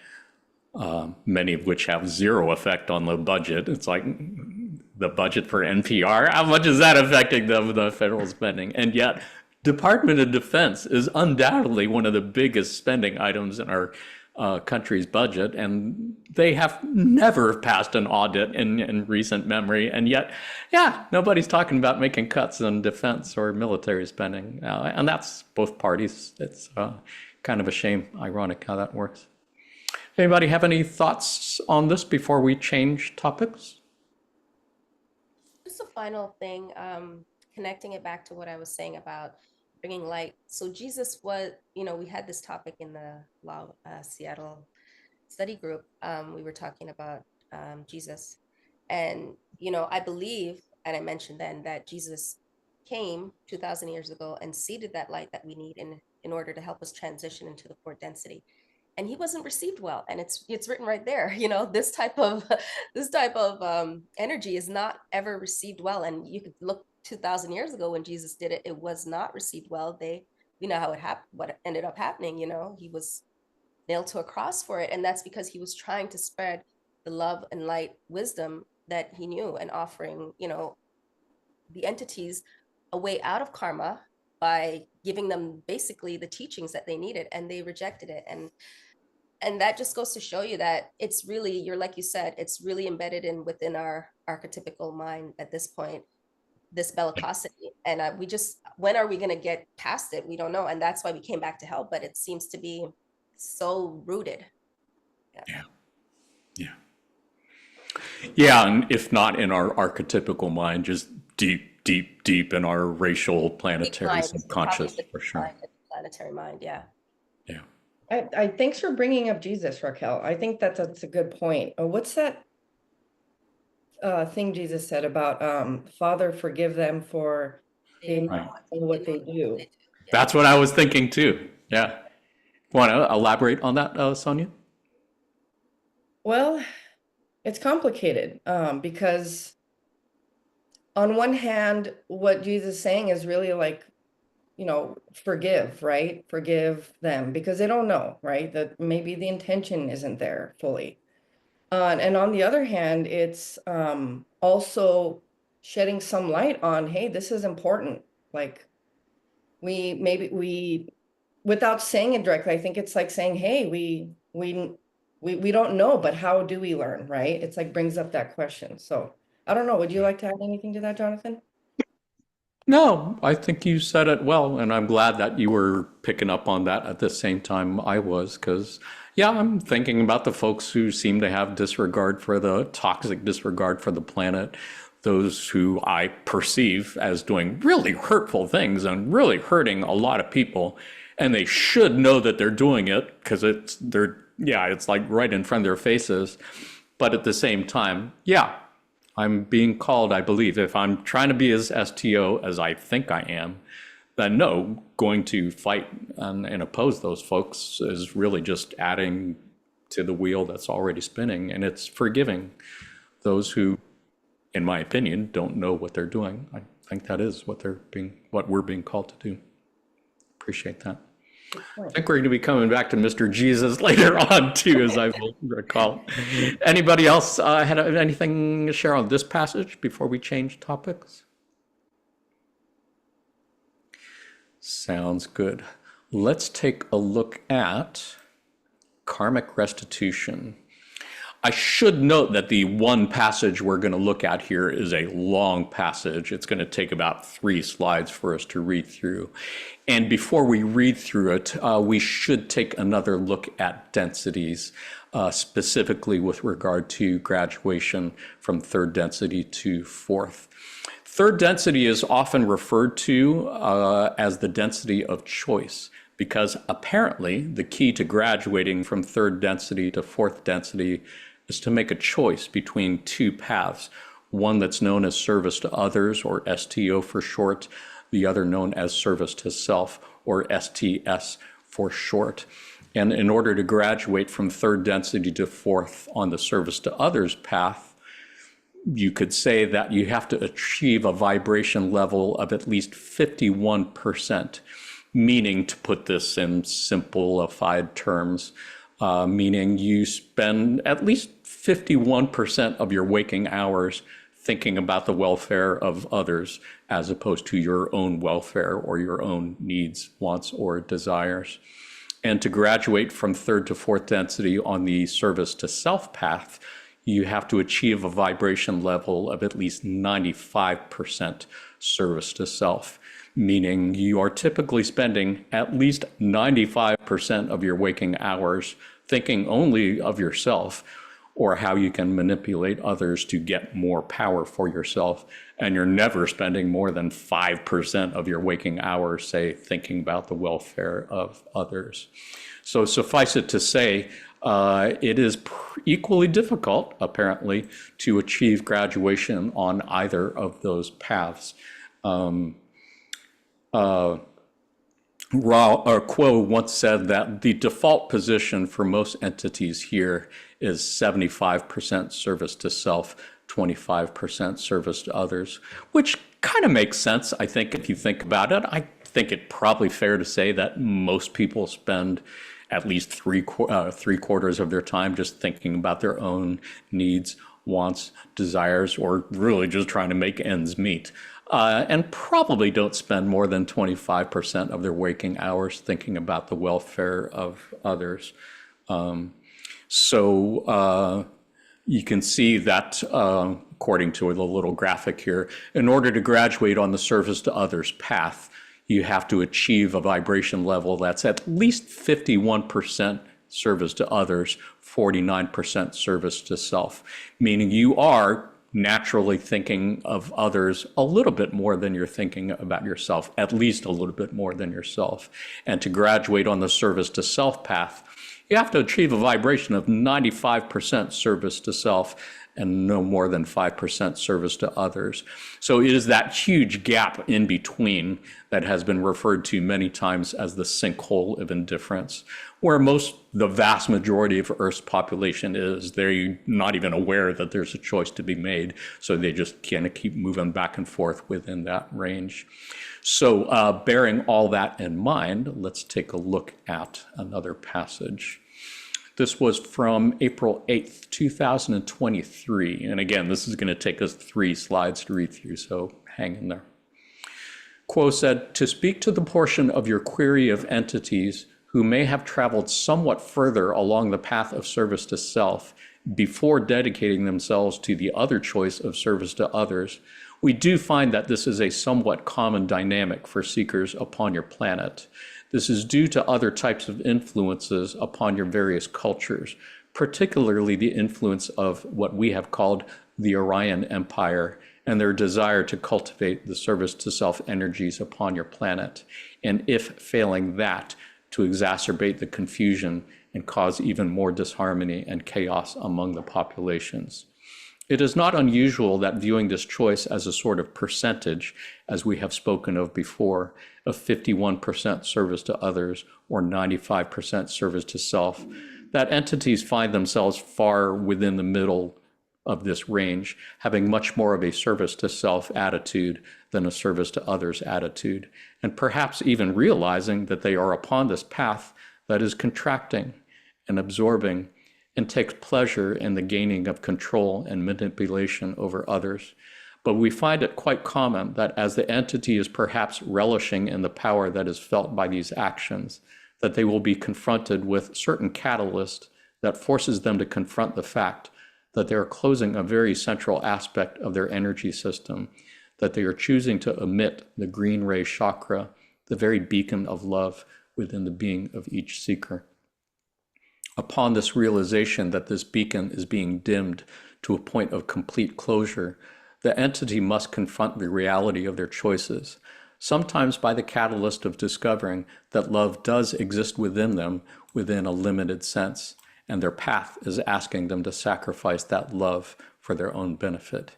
many of which have zero effect on the budget. It's like the budget for NPR, how much is that affecting the federal spending? And yet, Department of Defense is undoubtedly one of the biggest spending items in our country's budget, and they have never passed an audit in recent memory. And yet, yeah, nobody's talking about making cuts in defense or military spending. And that's both parties. It's kind of a shame, ironic how that works. Anybody have any thoughts on this before we change topics? Just a final thing, connecting it back to what I was saying about bringing light. So Jesus was, we had this topic in the Law Seattle study group. We were talking about Jesus. And, I believe, and I mentioned then, that Jesus came 2,000 years ago and seeded that light that we need in order to help us transition into the fourth density. And he wasn't received well, and it's written right there. This type of energy is not ever received well. And you could look 2,000 years ago when Jesus did it; it was not received well. We know how it happened. What ended up happening, he was nailed to a cross for it, and that's because he was trying to spread the love and light, wisdom that he knew, and offering, the entities a way out of karma by giving them basically the teachings that they needed, and they rejected it. And that just goes to show you that it's really, like you said, it's really embedded within our archetypical mind at this point, this bellicosity. And when are we going to get past it? We don't know. And that's why we came back to help, but it seems to be so rooted. Yeah, and if not in our archetypical mind, just deep in our racial planetary subconscious, for sure. Planetary mind, yeah. I thanks for bringing up Jesus, Raquel. I think that's a good point. What's that thing Jesus said about Father, forgive them for they know what they do? That's what I was thinking too. Yeah. Want to elaborate on that, Sonia? Well, it's complicated because on one hand, what Jesus is saying is really like, forgive, right? Forgive them because they don't know, right? That maybe the intention isn't there fully. And on the other hand, it's also shedding some light on, hey, this is important. Like we without saying it directly, I think it's like saying, hey, we don't know, but how do we learn, right? It's like brings up that question. So I don't know. Would you like to add anything to that, Jonathan? No, I think you said it well, and I'm glad that you were picking up on that at the same time I was, because, yeah, I'm thinking about the folks who seem to have toxic disregard for the planet, those who I perceive as doing really hurtful things and really hurting a lot of people, and they should know that they're doing it because they're yeah, it's like right in front of their faces. But at the same time, yeah, I'm being called, I believe, if I'm trying to be as STO as I think I am, then no, going to fight and oppose those folks is really just adding to the wheel that's already spinning. And it's forgiving those who, in my opinion, don't know what they're doing. I think that is what we're being called to do. Appreciate that. I think we're going to be coming back to Mr. Jesus later on too, as I will recall. Anybody else had anything to share on this passage before we change topics? Sounds good. Let's take a look at karmic restitution. I should note that the one passage we're going to look at here is a long passage. It's going to take about 3 slides for us to read through. And before we read through it, we should take another look at densities, specifically with regard to graduation from 3rd density to 4th. 3rd density is often referred to as the density of choice, because apparently the key to graduating from 3rd density to 4th density is to make a choice between 2 paths, one that's known as service to others, or STO for short, the other known as service to self, or STS for short. And in order to graduate from 3rd density to 4th on the service to others path, you could say that you have to achieve a vibration level of at least 51%, meaning, to put this in simplified terms, meaning you spend at least 51% of your waking hours thinking about the welfare of others as opposed to your own welfare or your own needs, wants, or desires. And to graduate from 3rd to 4th density on the service to self path, you have to achieve a vibration level of at least 95% service to self, meaning you are typically spending at least 95% of your waking hours thinking only of yourself or how you can manipulate others to get more power for yourself. And you're never spending more than 5% of your waking hours, say, thinking about the welfare of others. So suffice it to say, it is equally difficult, apparently, to achieve graduation on either of those paths. Quo once said that the default position for most entities here is 75% service to self, 25% service to others, which kind of makes sense, I think, if you think about it. I think it's probably fair to say that most people spend at least three quarters of their time just thinking about their own needs, wants, desires, or really just trying to make ends meet. And probably don't spend more than 25% of their waking hours thinking about the welfare of others. So you can see that, according to the little graphic here, in order to graduate on the service to others path, you have to achieve a vibration level that's at least 51% service to others, 49% service to self, meaning you are naturally thinking of others a little bit more than you're thinking about yourself, at least a little bit more than yourself. And to graduate on the service to self path, you have to achieve a vibration of 95% service to self and no more than 5% service to others. So it is that huge gap in between that has been referred to many times as the sinkhole of indifference, where the vast majority of Earth's population is. They're not even aware that there's a choice to be made, so they just kind of keep moving back and forth within that range. So bearing all that in mind, let's take a look at another passage. This was from April 8th, 2023. And again, this is going to take us 3 slides to read through, so hang in there. Quo said, "To speak to the portion of your query of entities who may have traveled somewhat further along the path of service to self before dedicating themselves to the other choice of service to others, we do find that this is a somewhat common dynamic for seekers upon your planet. This is due to other types of influences upon your various cultures, particularly the influence of what we have called the Orion Empire and their desire to cultivate the service to self energies upon your planet, and if failing that, to exacerbate the confusion and cause even more disharmony and chaos among the populations. It is not unusual that viewing this choice as a sort of percentage, as we have spoken of before, of 51% service to others or 95% service to self, that entities find themselves far within the middle of this range, having much more of a service to self attitude than a service to others attitude, and perhaps even realizing that they are upon this path that is contracting and absorbing and takes pleasure in the gaining of control and manipulation over others. But we find it quite common that as the entity is perhaps relishing in the power that is felt by these actions, that they will be confronted with certain catalyst that forces them to confront the fact that they are closing a very central aspect of their energy system, that they are choosing to omit the green ray chakra, the very beacon of love within the being of each seeker. Upon this realization that this beacon is being dimmed to a point of complete closure, the entity must confront the reality of their choices, sometimes by the catalyst of discovering that love does exist within them within a limited sense, and their path is asking them to sacrifice that love for their own benefit.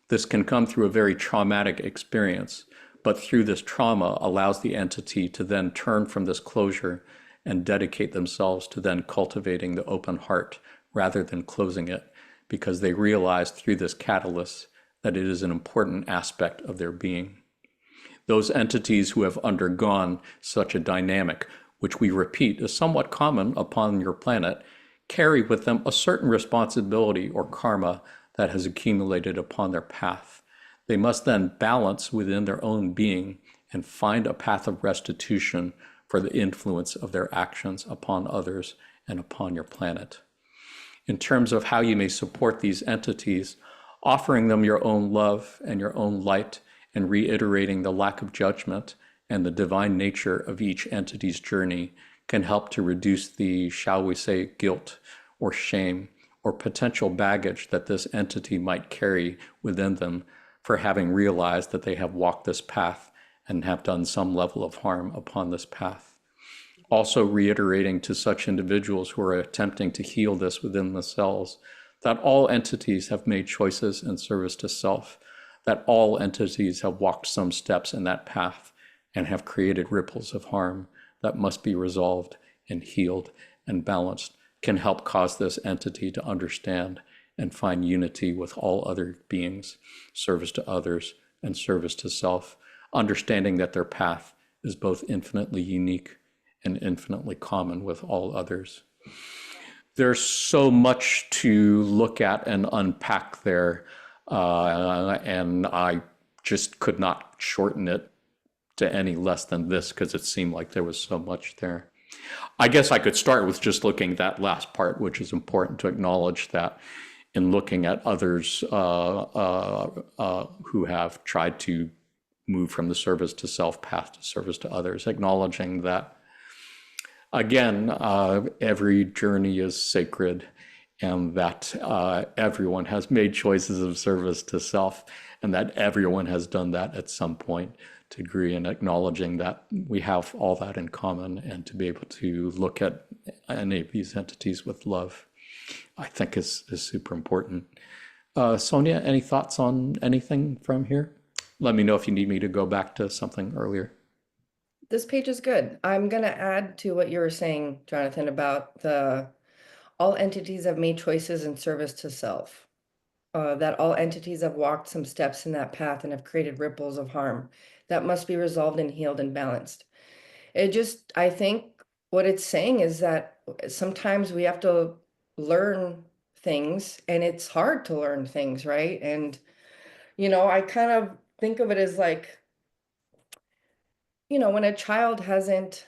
This can come through a very traumatic experience, but through this trauma allows the entity to then turn from this closure and dedicate themselves to then cultivating the open heart rather than closing it, because they realize through this catalyst that it is an important aspect of their being. Those entities who have undergone such a dynamic, which we repeat is somewhat common upon your planet, carry with them a certain responsibility or karma that has accumulated upon their path. They must then balance within their own being and find a path of restitution for the influence of their actions upon others and upon your planet. In terms of how you may support these entities, offering them your own love and your own light and reiterating the lack of judgment and the divine nature of each entity's journey can help to reduce the, shall we say, guilt or shame or potential baggage that this entity might carry within them for having realized that they have walked this path and have done some level of harm upon this path. Also reiterating to such individuals who are attempting to heal this within themselves that all entities have made choices in service to self, that all entities have walked some steps in that path and have created ripples of harm that must be resolved and healed and balanced, can help cause this entity to understand and find unity with all other beings, service to others and service to self, understanding that their path is both infinitely unique and infinitely common with all others. There's so much to look at and unpack there, and I just could not shorten it to any less than this because it seemed like there was so much there. I guess I could start with just looking at that last part, which is important to acknowledge that in looking at others who have tried to move from the service to self path to service to others, acknowledging that, again, every journey is sacred and that everyone has made choices of service to self and that everyone has done that at some point to degree, and acknowledging that we have all that in common and to be able to look at any of these entities with love, I think is super important. Sonia, any thoughts on anything from here? Let me know if you need me to go back to something earlier. This page is good. I'm going to add to what you were saying, Jonathan, about all entities have made choices in service to self. That all entities have walked some steps in that path and have created ripples of harm that must be resolved and healed and balanced. I think what it's saying is that sometimes we have to learn things and it's hard to learn things, right? And, I kind of think of it as like, when a child hasn't,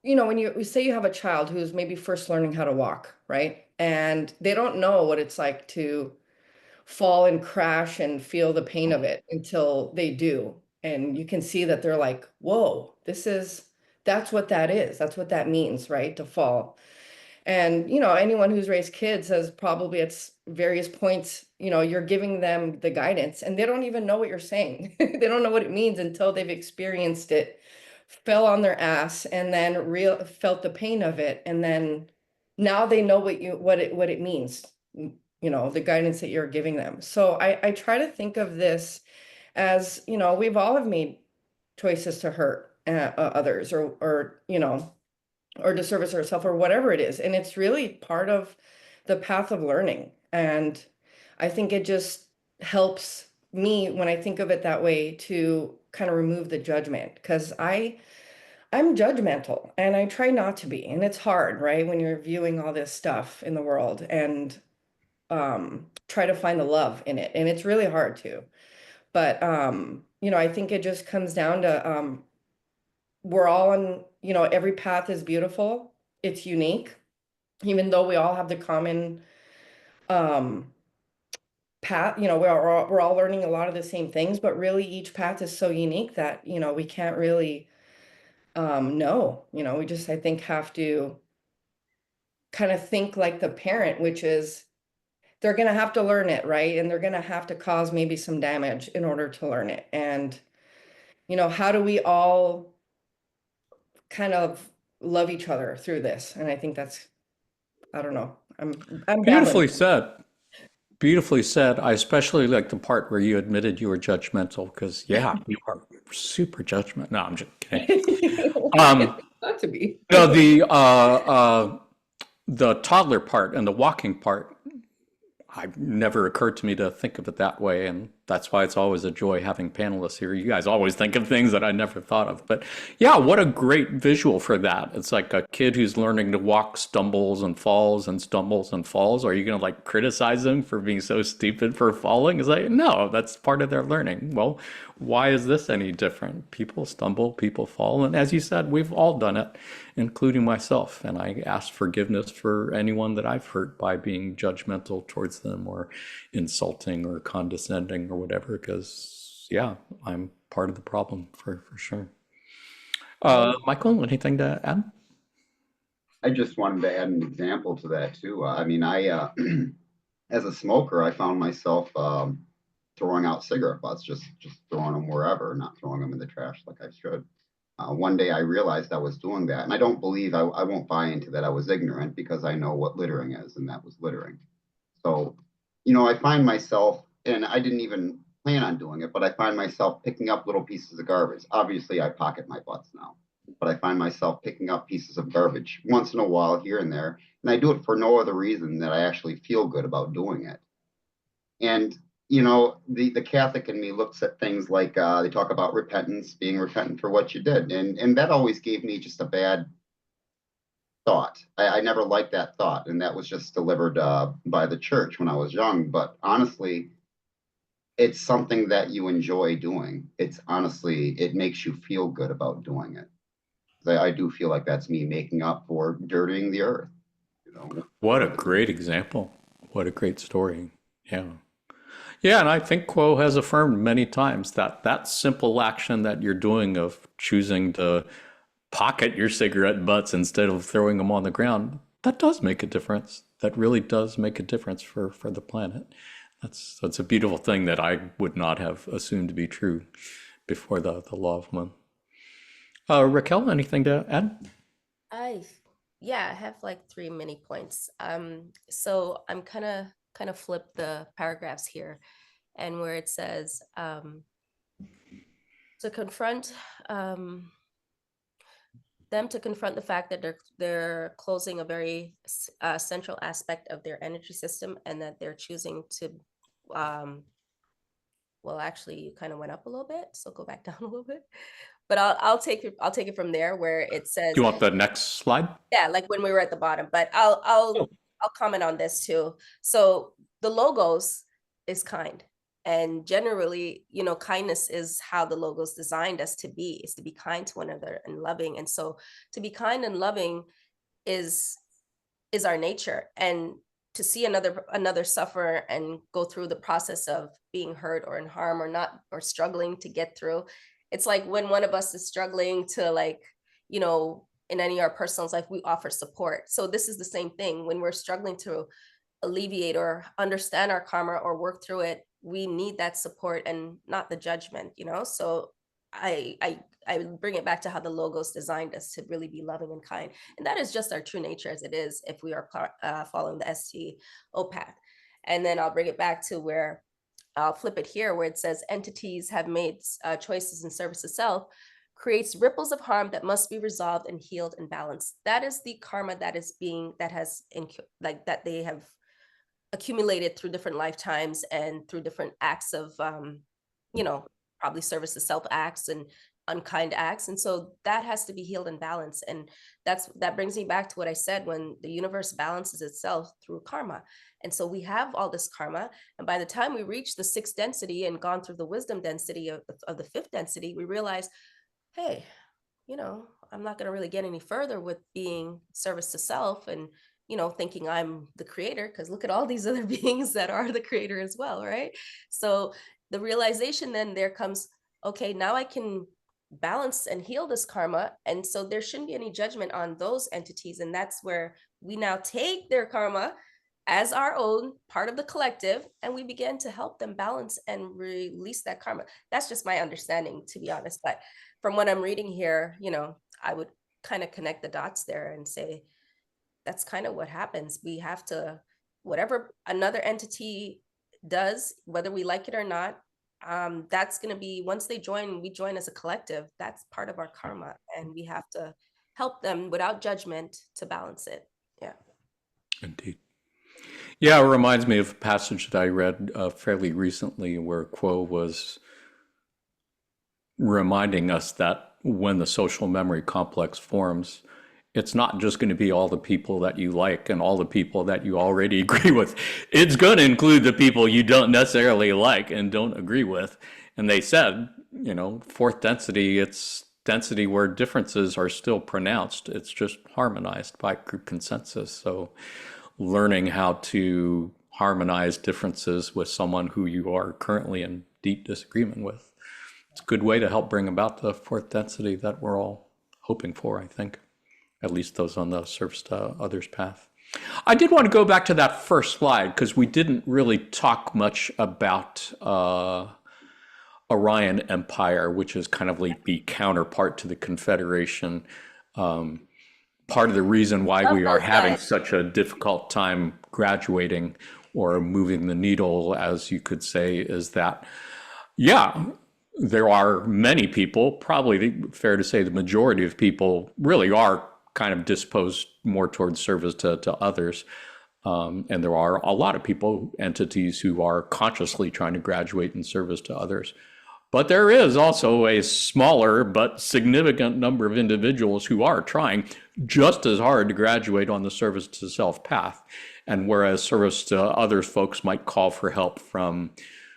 when we say you have a child who's maybe first learning how to walk, right? And they don't know what it's like to fall and crash and feel the pain of it until they do. And you can see that they're like, whoa, that's what that is. That's what that means, right? To fall. And, anyone who's raised kids has probably at various points, you're giving them the guidance and they don't even know what you're saying. They don't know what it means until they've experienced it fell on their ass and then felt the pain of it, and then now they know what it means, the guidance that you're giving them. So I try to think of this as, we've all have made choices to hurt others, or to service ourselves, or whatever it is. And it's really part of the path of learning. And I think it just helps me when I think of it that way to kind of remove the judgment, because I'm judgmental and I try not to be. And it's hard, right? When you're viewing all this stuff in the world and try to find the love in it. And it's really hard to. But I think it just comes down to we're all on, every path is beautiful. It's unique, even though we all have the common path. We're all learning a lot of the same things, but really each path is so unique that, we can't really know. We just, I think, have to kind of think like the parent, which is they're going to have to learn it, right? And they're going to have to cause maybe some damage in order to learn it. And, how do we all kind of love each other through this? And I think that's, I don't know. I'm Beautifully babbling. said. Beautifully said. I especially like the part where you admitted you were judgmental, because yeah, you are super judgmental. No, I'm just kidding. Not to be. No, the toddler part and the walking part, I've never occurred to me to think of it that way, and that's why it's always a joy having panelists here. You guys always think of things that I never thought of. But yeah, what a great visual for that. It's like a kid who's learning to walk stumbles and falls and stumbles and falls. Are you going to like criticize them for being so stupid for falling? It's like, no, that's part of their learning. Well, why is this any different? People stumble, people fall. And as you said, we've all done it, including myself. And I ask forgiveness for anyone that I've hurt by being judgmental towards them or insulting or condescending or whatever, because yeah, I'm part of the problem for sure. Michael, anything to add? I just wanted to add an example to that too. I mean, as a smoker, I found myself throwing out cigarette butts, just throwing them wherever, not throwing them in the trash like I should. One day I realized I was doing that, and I don't believe I won't buy into that I was ignorant, because I know what littering is, and that was littering. So, I find myself, and I didn't even plan on doing it, but I find myself picking up little pieces of garbage. Obviously, I pocket my butts now, but I find myself picking up pieces of garbage once in a while here and there. And I do it for no other reason that I actually feel good about doing it. And, the Catholic in me looks at things like they talk about repentance, being repentant for what you did. And that always gave me just a bad thought. I never liked that thought. And that was just delivered by the church when I was young. But honestly, it's something that you enjoy doing. It's honestly, it makes you feel good about doing it. I do feel like that's me making up for dirtying the earth. What a great example. What a great story. Yeah. Yeah, and I think Quo has affirmed many times that that simple action that you're doing of choosing to pocket your cigarette butts instead of throwing them on the ground, that does make a difference. That really does make a difference for the planet. That's a beautiful thing that I would not have assumed to be true before the law of one. Raquel, anything to add? I have like 3 mini points. So I'm kind of flip the paragraphs here, and where it says to confront them to confront the fact that they're closing a very central aspect of their energy system, and that they're choosing to well, actually, you kind of went up a little bit, so go back down a little bit. But I'll take it from there, where it says, Do you want the next slide? yeah, like when we were at the bottom. But I'll comment on this too. So the logos is kind, and generally, kindness is how the logos designed us to be, is to be kind to one another and loving. And so to be kind and loving is our nature. And to see another suffer and go through the process of being hurt or in harm or struggling to get through. It's like when one of us is struggling to, like, in any of our personal life, we offer support. So this is the same thing. When we're struggling to alleviate or understand our karma or work through it, we need that support and not the judgment, So I bring it back to how the logos designed us to really be loving and kind. And that is just our true nature as it is if we are following the STO path. And then I'll bring it back to where I'll flip it here where it says entities have made choices in service to self, creates ripples of harm that must be resolved and healed and balanced. That is the karma that is being, that has, that they have accumulated through different lifetimes and through different acts of, probably service to self acts and unkind acts. And so that has to be healed and balanced. And that brings me back to what I said, when the universe balances itself through karma. And so we have all this karma. And by the time we reach the sixth density and gone through the wisdom density of the fifth density, we realize, hey, I'm not going to really get any further with being service to self and, thinking I'm the creator, because look at all these other beings that are the creator as well, right? So the realization then there comes, okay, now I can balance and heal this karma. And so there shouldn't be any judgment on those entities. And that's where we now take their karma as our own part of the collective, and we begin to help them balance and release that karma. That's just my understanding, to be honest. But from what I'm reading here, I would kind of connect the dots there and say, that's kind of what happens. We have to, whatever another entity does, whether we like it or not, that's going to be, once they join, we join as a collective, that's part of our karma. And we have to help them without judgment to balance it. Yeah. Indeed. Yeah, it reminds me of a passage that I read fairly recently where Quo was reminding us that when the social memory complex forms, it's not just going to be all the people that you like and all the people that you already agree with. It's going to include the people you don't necessarily like and don't agree with. And they said, fourth density, it's density where differences are still pronounced. It's just harmonized by group consensus. So learning how to harmonize differences with someone who you are currently in deep disagreement with, it's a good way to help bring about the fourth density that we're all hoping for, I think. At least those on the service to others path. I did want to go back to that first slide because we didn't really talk much about Orion Empire, which is kind of like the counterpart to the Confederation. Part of the reason why we are having such a difficult time graduating or moving the needle, as you could say, is that, there are many people, probably fair to say the majority of people really are kind of disposed more towards service to others. And there are a lot of people, entities who are consciously trying to graduate in service to others. But there is also a smaller but significant number of individuals who are trying just as hard to graduate on the service to self path. And whereas service to others folks might call for help from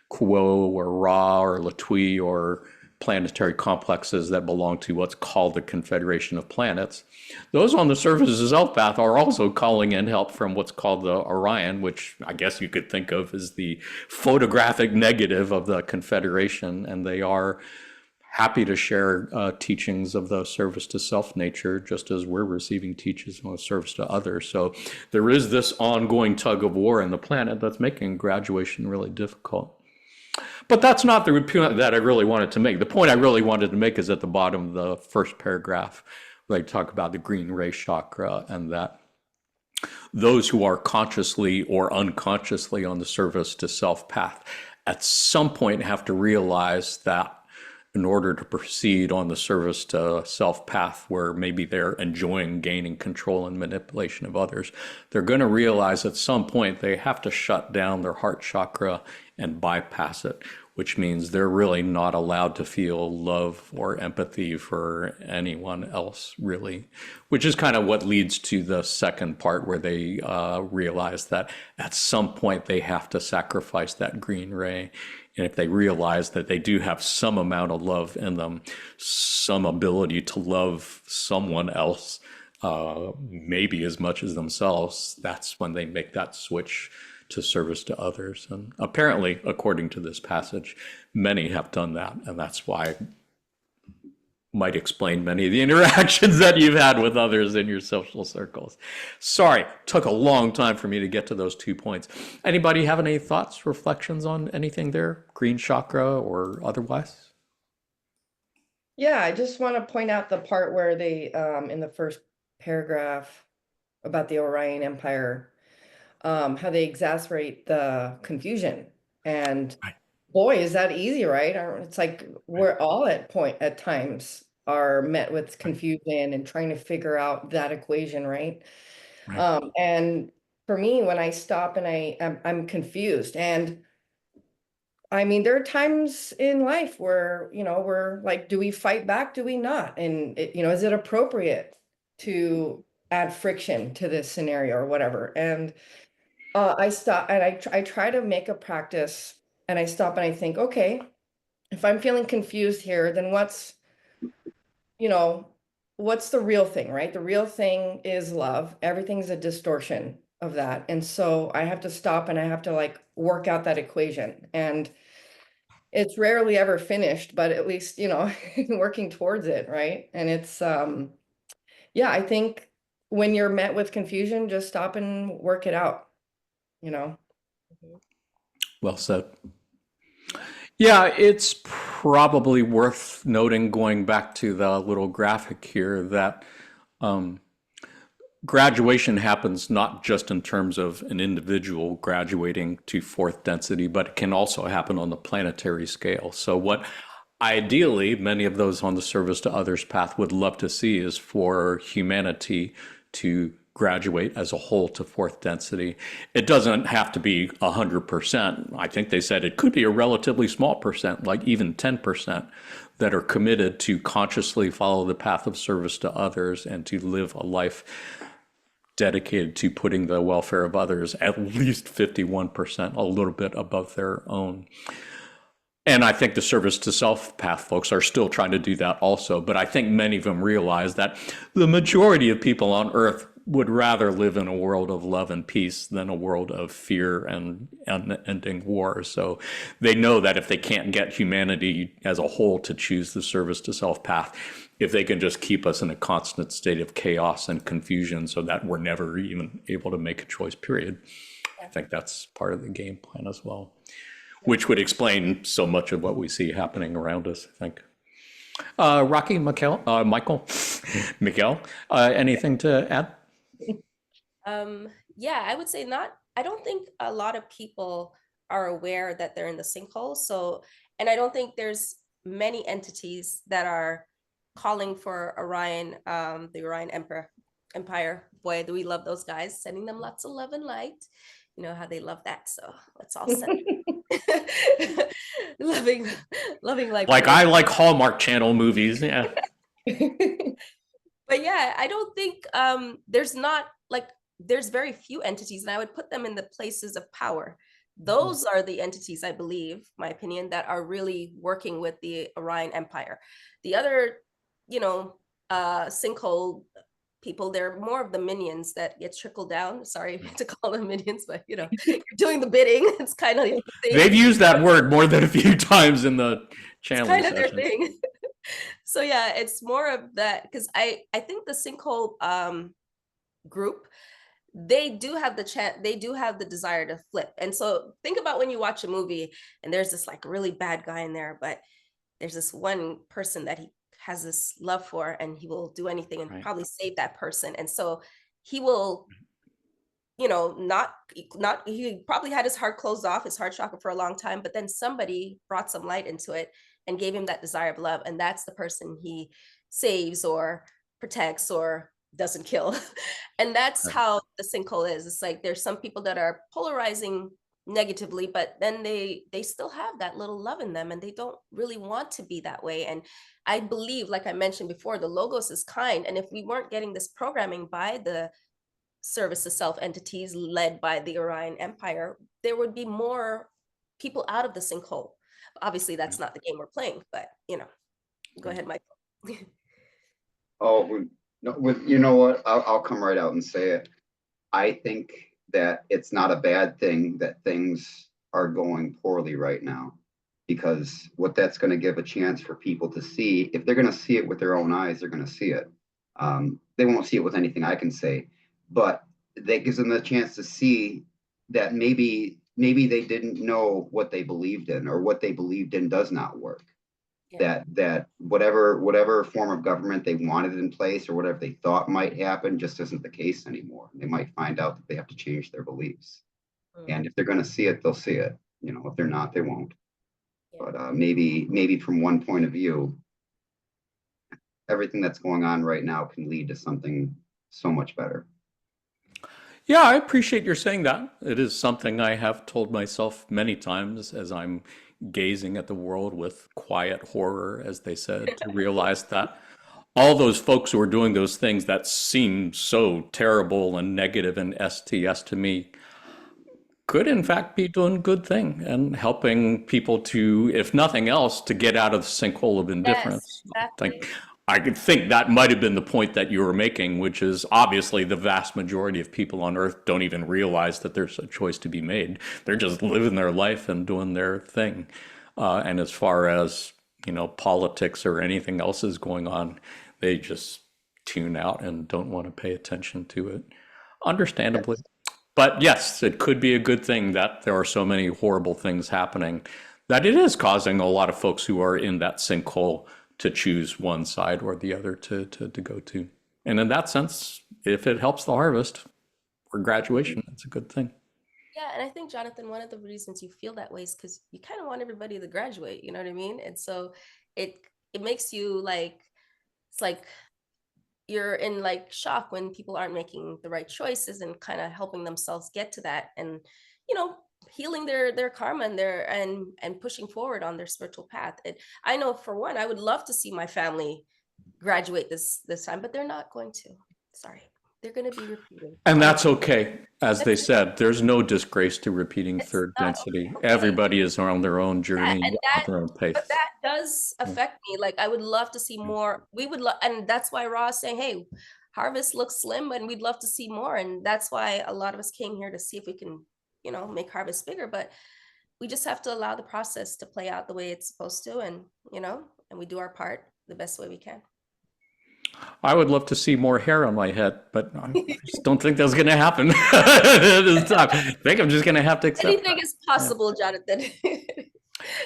Quo or Ra or Latwii or planetary complexes that belong to what's called the Confederation of Planets, those on the surface of self path are also calling in help from what's called the Orion, which I guess you could think of as the photographic negative of the Confederation. And they are happy to share teachings of the service to self nature, just as we're receiving teachings of service to others. So there is this ongoing tug of war in the planet that's making graduation really difficult. But that's not the point that I really wanted to make. The point I really wanted to make is at the bottom of the first paragraph, where they talk about the green ray chakra and that those who are consciously or unconsciously on the service to self path at some point have to realize that in order to proceed on the service to self path, where maybe they're enjoying gaining control and manipulation of others, they're going to realize at some point they have to shut down their heart chakra and bypass it, which means they're really not allowed to feel love or empathy for anyone else, really, which is kind of what leads to the second part where they realize that at some point they have to sacrifice that green ray. And if they realize that they do have some amount of love in them, some ability to love someone else, maybe as much as themselves, that's when they make that switch to service to others. And apparently, according to this passage, many have done that. And that's why might explain many of the interactions that you've had with others in your social circles. Sorry, took a long time for me to get to those 2 points. Anybody have any thoughts, reflections on anything there, green chakra or otherwise? Yeah, I just want to point out the part where they, in the first paragraph about the Orion Empire, how they exacerbate the confusion. And Right. boy, is that easy, right? It's like we're all at times are met with confusion and trying to figure out that equation, right? Right. And for me, when I stop and I'm confused, and I mean, there are times in life where, we're like, do we fight back? Do we not? And is it appropriate to add friction to this scenario or whatever? And I stop and I try to make a practice, and I stop and I think, okay, if I'm feeling confused here, then you know, what's the real thing, right? The real thing is love. Everything's a distortion of that. And so I have to stop and I have to like work out that equation. And it's rarely ever finished, but at least, working towards it, right? And it's yeah, I think when you're met with confusion, just stop and work it out, you know. Well said. Yeah, it's probably worth noting, going back to the little graphic here, that graduation happens not just in terms of an individual graduating to fourth density, but it can also happen on the planetary scale. So what ideally many of those on the service to others path would love to see is for humanity to graduate as a whole to fourth density. It doesn't have to be 100%. I think they said it could be a relatively small percent, like even 10%, that are committed to consciously follow the path of service to others and to live a life dedicated to putting the welfare of others at least 51%, a little bit above their own. And I think the service to self path folks are still trying to do that also. But I think many of them realize that the majority of people on Earth would rather live in a world of love and peace than a world of fear and unending war. So they know that if they can't get humanity as a whole to choose the service to self path, if they can just keep us in a constant state of chaos and confusion so that we're never even able to make a choice, period, I think that's part of the game plan as well, which would explain so much of what we see happening around us, I think. Rocky, Michael, Miguel, anything to add? Yeah, I would say not. I don't think a lot of people are aware that they're in the sinkhole. So, and I don't think there's many entities that are calling for Orion, the Orion Empire. Boy, do we love those guys, sending them lots of love and light. You know how they love that. So let's all send loving light. Like I like Hallmark Channel movies. Yeah. But yeah, I don't think there's not like there's very few entities, and I would put them in the places of power. Those are the entities, I believe, my opinion, that are really working with the Orion Empire. The other, sinkhole people, they're more of the minions that get trickled down. Sorry to call them minions, but you're doing the bidding. It's kind of the thing. They've used that word more than a few times in the channel. It's kind of their thing. So yeah, it's more of that, because I think the sinkhole group, they do have the desire to flip. And so think about when you watch a movie and there's this like really bad guy in there, but there's this one person that he has this love for, and he will do anything and probably save that person. And so he will, not he probably had his heart closed off, his heart chakra, for a long time, but then somebody brought some light into it and gave him that desire of love, and that's the person he saves or protects or doesn't kill. And that's how the sinkhole is. It's like there's some people that are polarizing negatively, but then they still have that little love in them, and they don't really want to be that way. And I believe, like I mentioned before, the Logos is kind, and if we weren't getting this programming by the service to self entities led by the Orion Empire, there would be more people out of the sinkhole. Obviously that's not the game we're playing, but go ahead, Michael. Oh, no, you know what? I'll come right out and say it. I think that it's not a bad thing that things are going poorly right now, because what that's going to give a chance for people to see, if they're going to see it with their own eyes, they're going to see it. They won't see it with anything I can say, but that gives them a chance to see that maybe they didn't know what they believed in, or what they believed in does not work. Yeah. that whatever form of government they wanted in place or whatever they thought might happen just isn't the case anymore. They might find out that they have to change their beliefs. Mm, And if they're going to see it, they'll see it. If they're not, they won't. yeah. But maybe from one point of view, everything that's going on right now can lead to something so much better. Yeah, I appreciate your saying that. It is something I have told myself many times as I'm gazing at the world with quiet horror, as they said, to realize that all those folks who are doing those things that seem so terrible and negative and STS to me could in fact be doing a good thing and helping people to, if nothing else, to get out of the sinkhole of Yes, indifference. exactly. I could think that might have been the point that you were making, which is obviously the vast majority of people on Earth don't even realize that there's a choice to be made. They're just living their life and doing their thing. And as far as, politics or anything else is going on, they just tune out and don't want to pay attention to it. Understandably. But yes, it could be a good thing that there are so many horrible things happening that it is causing a lot of folks who are in that sinkhole to choose one side or the other to go to. And in that sense, if it helps the harvest or graduation, it's a good thing. Yeah, and I think, Jonathan, one of the reasons you feel that way is because you kind of want everybody to graduate, you know what I mean? And so it it makes you like, it's like you're in like shock when people aren't making the right choices and kind of helping themselves get to that, and you know healing their karma and their and pushing forward on their spiritual path. And I know for one, I would love to see my family graduate this time, but they're not going to. Sorry, they're going to be repeating. And that's okay. As they That's said, there's no disgrace to repeating it's third not density. okay. Everybody is on their own Yeah, journey, and at their own pace. but that does affect me. Like I would love to see more. We would love, and that's why Raw is saying, "Hey, harvest looks slim, and we'd love to see more." And that's why a lot of us came here to see if we can, make harvest bigger. But we just have to allow the process to play out the way it's supposed to, and and we do our part the best way we can. I would love to see more hair on my head, but I just don't think that's going to happen. I think I'm just going to have to accept Anything that. is possible, Jonathan.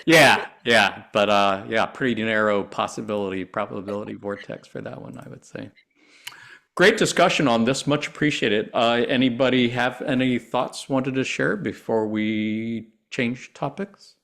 Yeah, yeah, but yeah, pretty narrow possibility, probability vortex for that one, I would say. Great discussion on this, much appreciated. Anybody have any thoughts wanted to share before we change topics?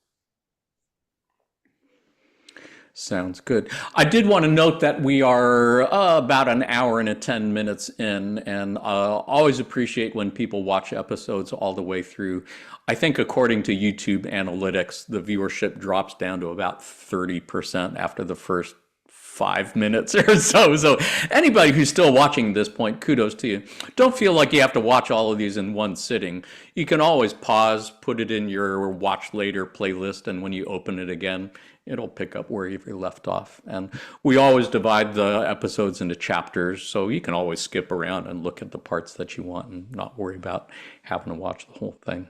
Sounds good. I did want to note that we are about an hour and 10 minutes in, and always appreciate when people watch episodes all the way through. I think according to YouTube analytics, the viewership drops down to about 30% after the first 5 minutes or so. So anybody who's still watching this point, kudos to you. Don't feel like you have to watch all of these in one sitting. You can always pause, put it in your watch later playlist, and when you open it again, it'll pick up where you left off. And we always divide the episodes into chapters, so you can always skip around and look at the parts that you want and not worry about having to watch the whole thing.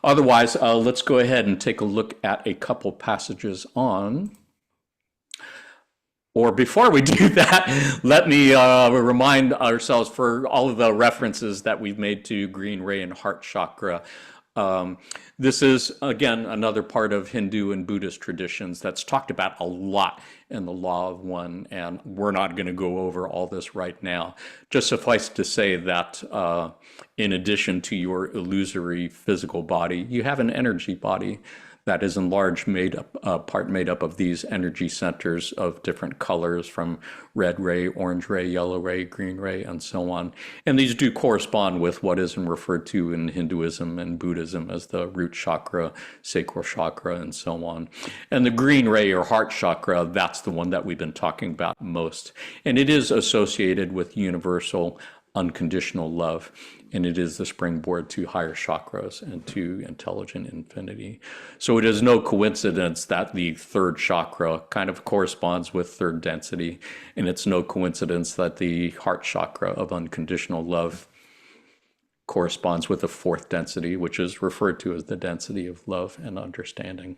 Otherwise, let's go ahead and take a look at a couple passages on. Or before we do that, let me remind ourselves for all of the references that we've made to green ray and heart chakra. This is, again, another part of Hindu and Buddhist traditions that's talked about a lot in the Law of One, and we're not going to go over all this right now. Just suffice to say that in addition to your illusory physical body, you have an energy body that is in large part made up of these energy centers of different colors, from red ray, orange ray, yellow ray, green ray, and so on. And these do correspond with what is referred to in Hinduism and Buddhism as the root chakra, sacral chakra, and so on. And the green ray or heart chakra, that's the one that we've been talking about most. And it is associated with universal unconditional love, and it is the springboard to higher chakras and to intelligent infinity. So it is no coincidence that the third chakra kind of corresponds with third density, and it's no coincidence that the heart chakra of unconditional love corresponds with the fourth density, which is referred to as the density of love and understanding.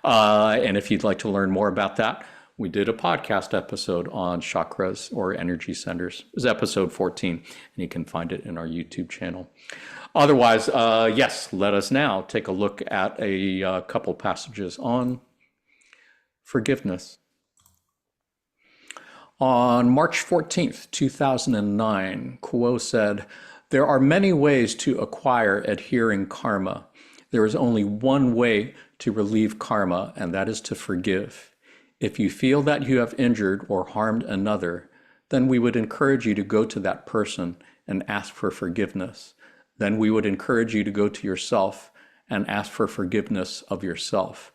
And if you'd like to learn more about that, we did a podcast episode on chakras or energy centers. It was episode 14, and you can find it in our YouTube channel. Otherwise, yes, let us now take a look at a couple passages on. forgiveness. On March 14th, 2009, Kuo said, "There are many ways to acquire adhering karma. There is only one way to relieve karma, and that is to forgive. If you feel that you have injured or harmed another, then we would encourage you to go to that person and ask for forgiveness. Then we would encourage you to go to yourself and ask for forgiveness of yourself.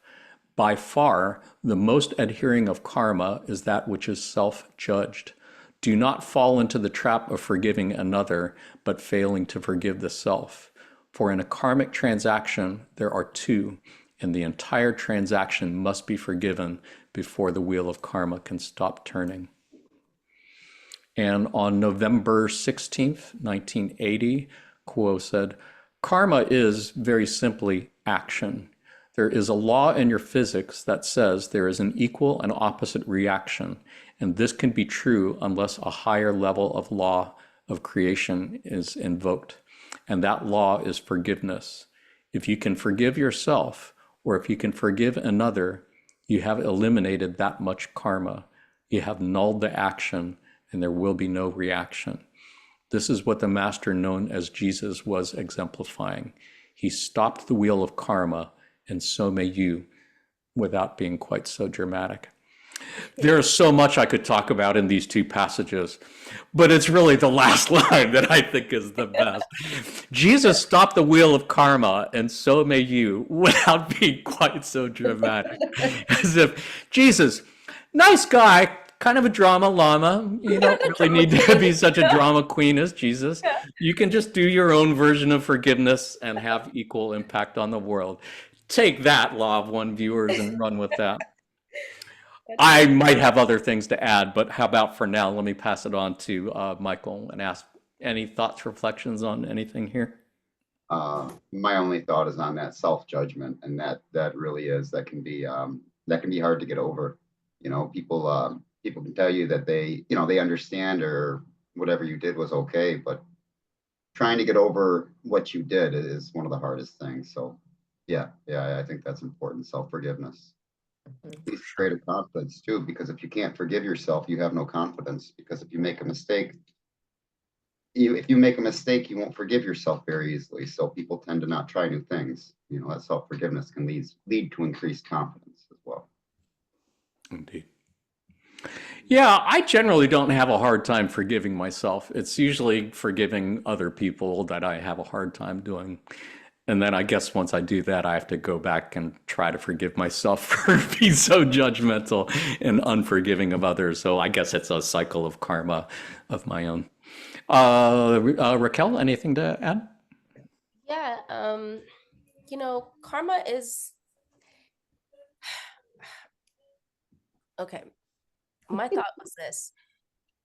By far, the most adhering of karma is that which is self-judged. Do not fall into the trap of forgiving another, but failing to forgive the self. For in a karmic transaction, there are two, and the entire transaction must be forgiven before the wheel of karma can stop turning." And on November 16th, 1980, Kuo said, "Karma is very simply action. There is a law in your physics that says there is an equal and opposite reaction, and this can be true unless a higher level of law of creation is invoked. And that law is forgiveness. If you can forgive yourself, or if you can forgive another, you have eliminated that much karma. You have nulled the action, and there will be no reaction." This is what the master known as Jesus was exemplifying. He stopped the wheel of karma, and so may you, without being quite so dramatic. There's so much I could talk about in these two passages, but it's really the last line that I think is the best. Jesus stopped the wheel of karma, and so may you, without being quite so dramatic. As if, Jesus, nice guy, kind of a drama llama. You don't really need to be such a drama queen as Jesus. You can just do your own version of forgiveness and have equal impact on the world. Take that, Law of One viewers, and run with that. I might have other things to add, but how about for now, let me pass it on to Michael and ask any thoughts, reflections on anything here? My only thought is on that self-judgment, and that really is, that can be hard to get over. You know, people can tell you that they understand or whatever you did was okay, but trying to get over what you did is one of the hardest things. So yeah, I think that's important, self-forgiveness. Leads to greater confidence too, because if you can't forgive yourself, you have no confidence. Because if you make a mistake, you won't forgive yourself very easily. So people tend to not try new things. You know, that self-forgiveness can lead to increased confidence as well. Indeed. Yeah, I generally don't have a hard time forgiving myself. It's usually forgiving other people that I have a hard time doing. And then I guess once I do that, I have to go back and try to forgive myself for being so judgmental and unforgiving of others. So I guess it's a cycle of karma of my own. Raquel, anything to add? Yeah, karma is okay. My thought was this: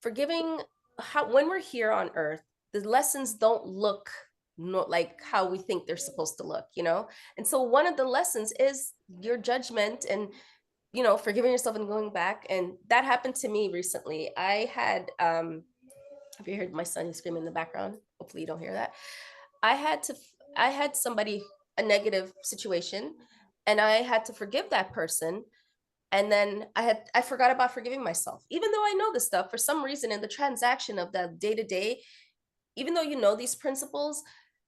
forgiving, when we're here on earth, the lessons don't look not like how we think they're supposed to look, and so one of the lessons is your judgment and forgiving yourself and going back. And that happened to me recently. I had have you heard my son screaming in the background? Hopefully you don't hear that. I had somebody, a negative situation, and I had to forgive that person. And then I forgot about forgiving myself, even though I know this stuff. For some reason, in the transaction of the day-to-day, even though you know these principles,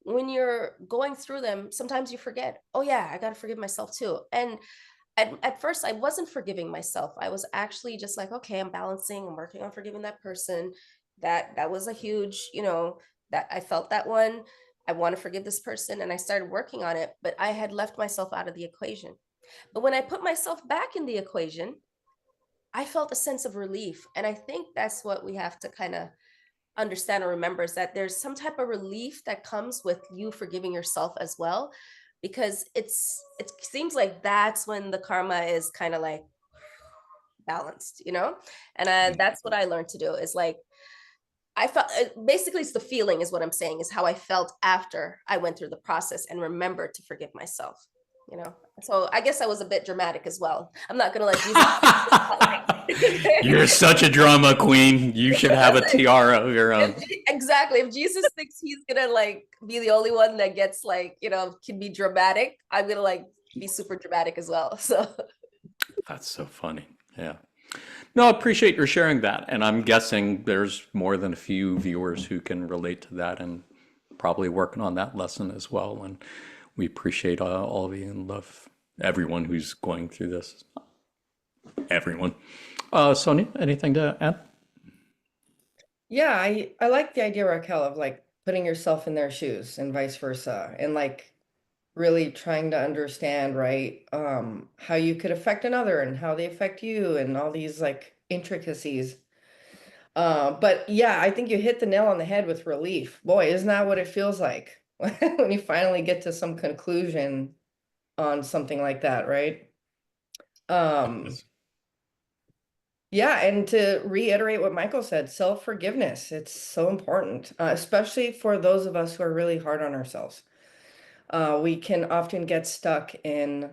when you're going through them, sometimes you forget, oh yeah, I got to forgive myself too. And at first I wasn't forgiving myself. I was actually just like, okay, I'm balancing, I'm working on forgiving that person. That was a huge, that I felt that one. I want to forgive this person, and I started working on it, but I had left myself out of the equation. But when I put myself back in the equation, I felt a sense of relief. And I think that's what we have to kind of understand or remember, is that there's some type of relief that comes with you forgiving yourself as well, because it seems like that's when the karma is kind of like balanced, and that's what I learned to do, is like, I felt, basically it's the feeling is what I'm saying, is how I felt after I went through the process and remembered to forgive myself, so I guess I was a bit dramatic as well. I'm not gonna Jesus. You're such a drama queen. You should have a tiara of your own. Exactly. If Jesus thinks he's gonna be the only one that gets can be dramatic, I'm gonna be super dramatic as well. So That's so funny. Yeah. No, I appreciate your sharing that. And I'm guessing there's more than a few viewers who can relate to that and probably working on that lesson as well. And we appreciate all of you and love everyone who's going through this. Everyone. Sonia, anything to add? Yeah, I like the idea, Raquel, of like putting yourself in their shoes and vice versa, and like really trying to understand, right, how you could affect another and how they affect you and all these like intricacies. But yeah, I think you hit the nail on the head with relief. Boy, isn't that what it feels like when you finally get to some conclusion on something like that, right? Um, yeah, and to reiterate what Michael said, self-forgiveness, it's so important, especially for those of us who are really hard on ourselves. We can often get stuck in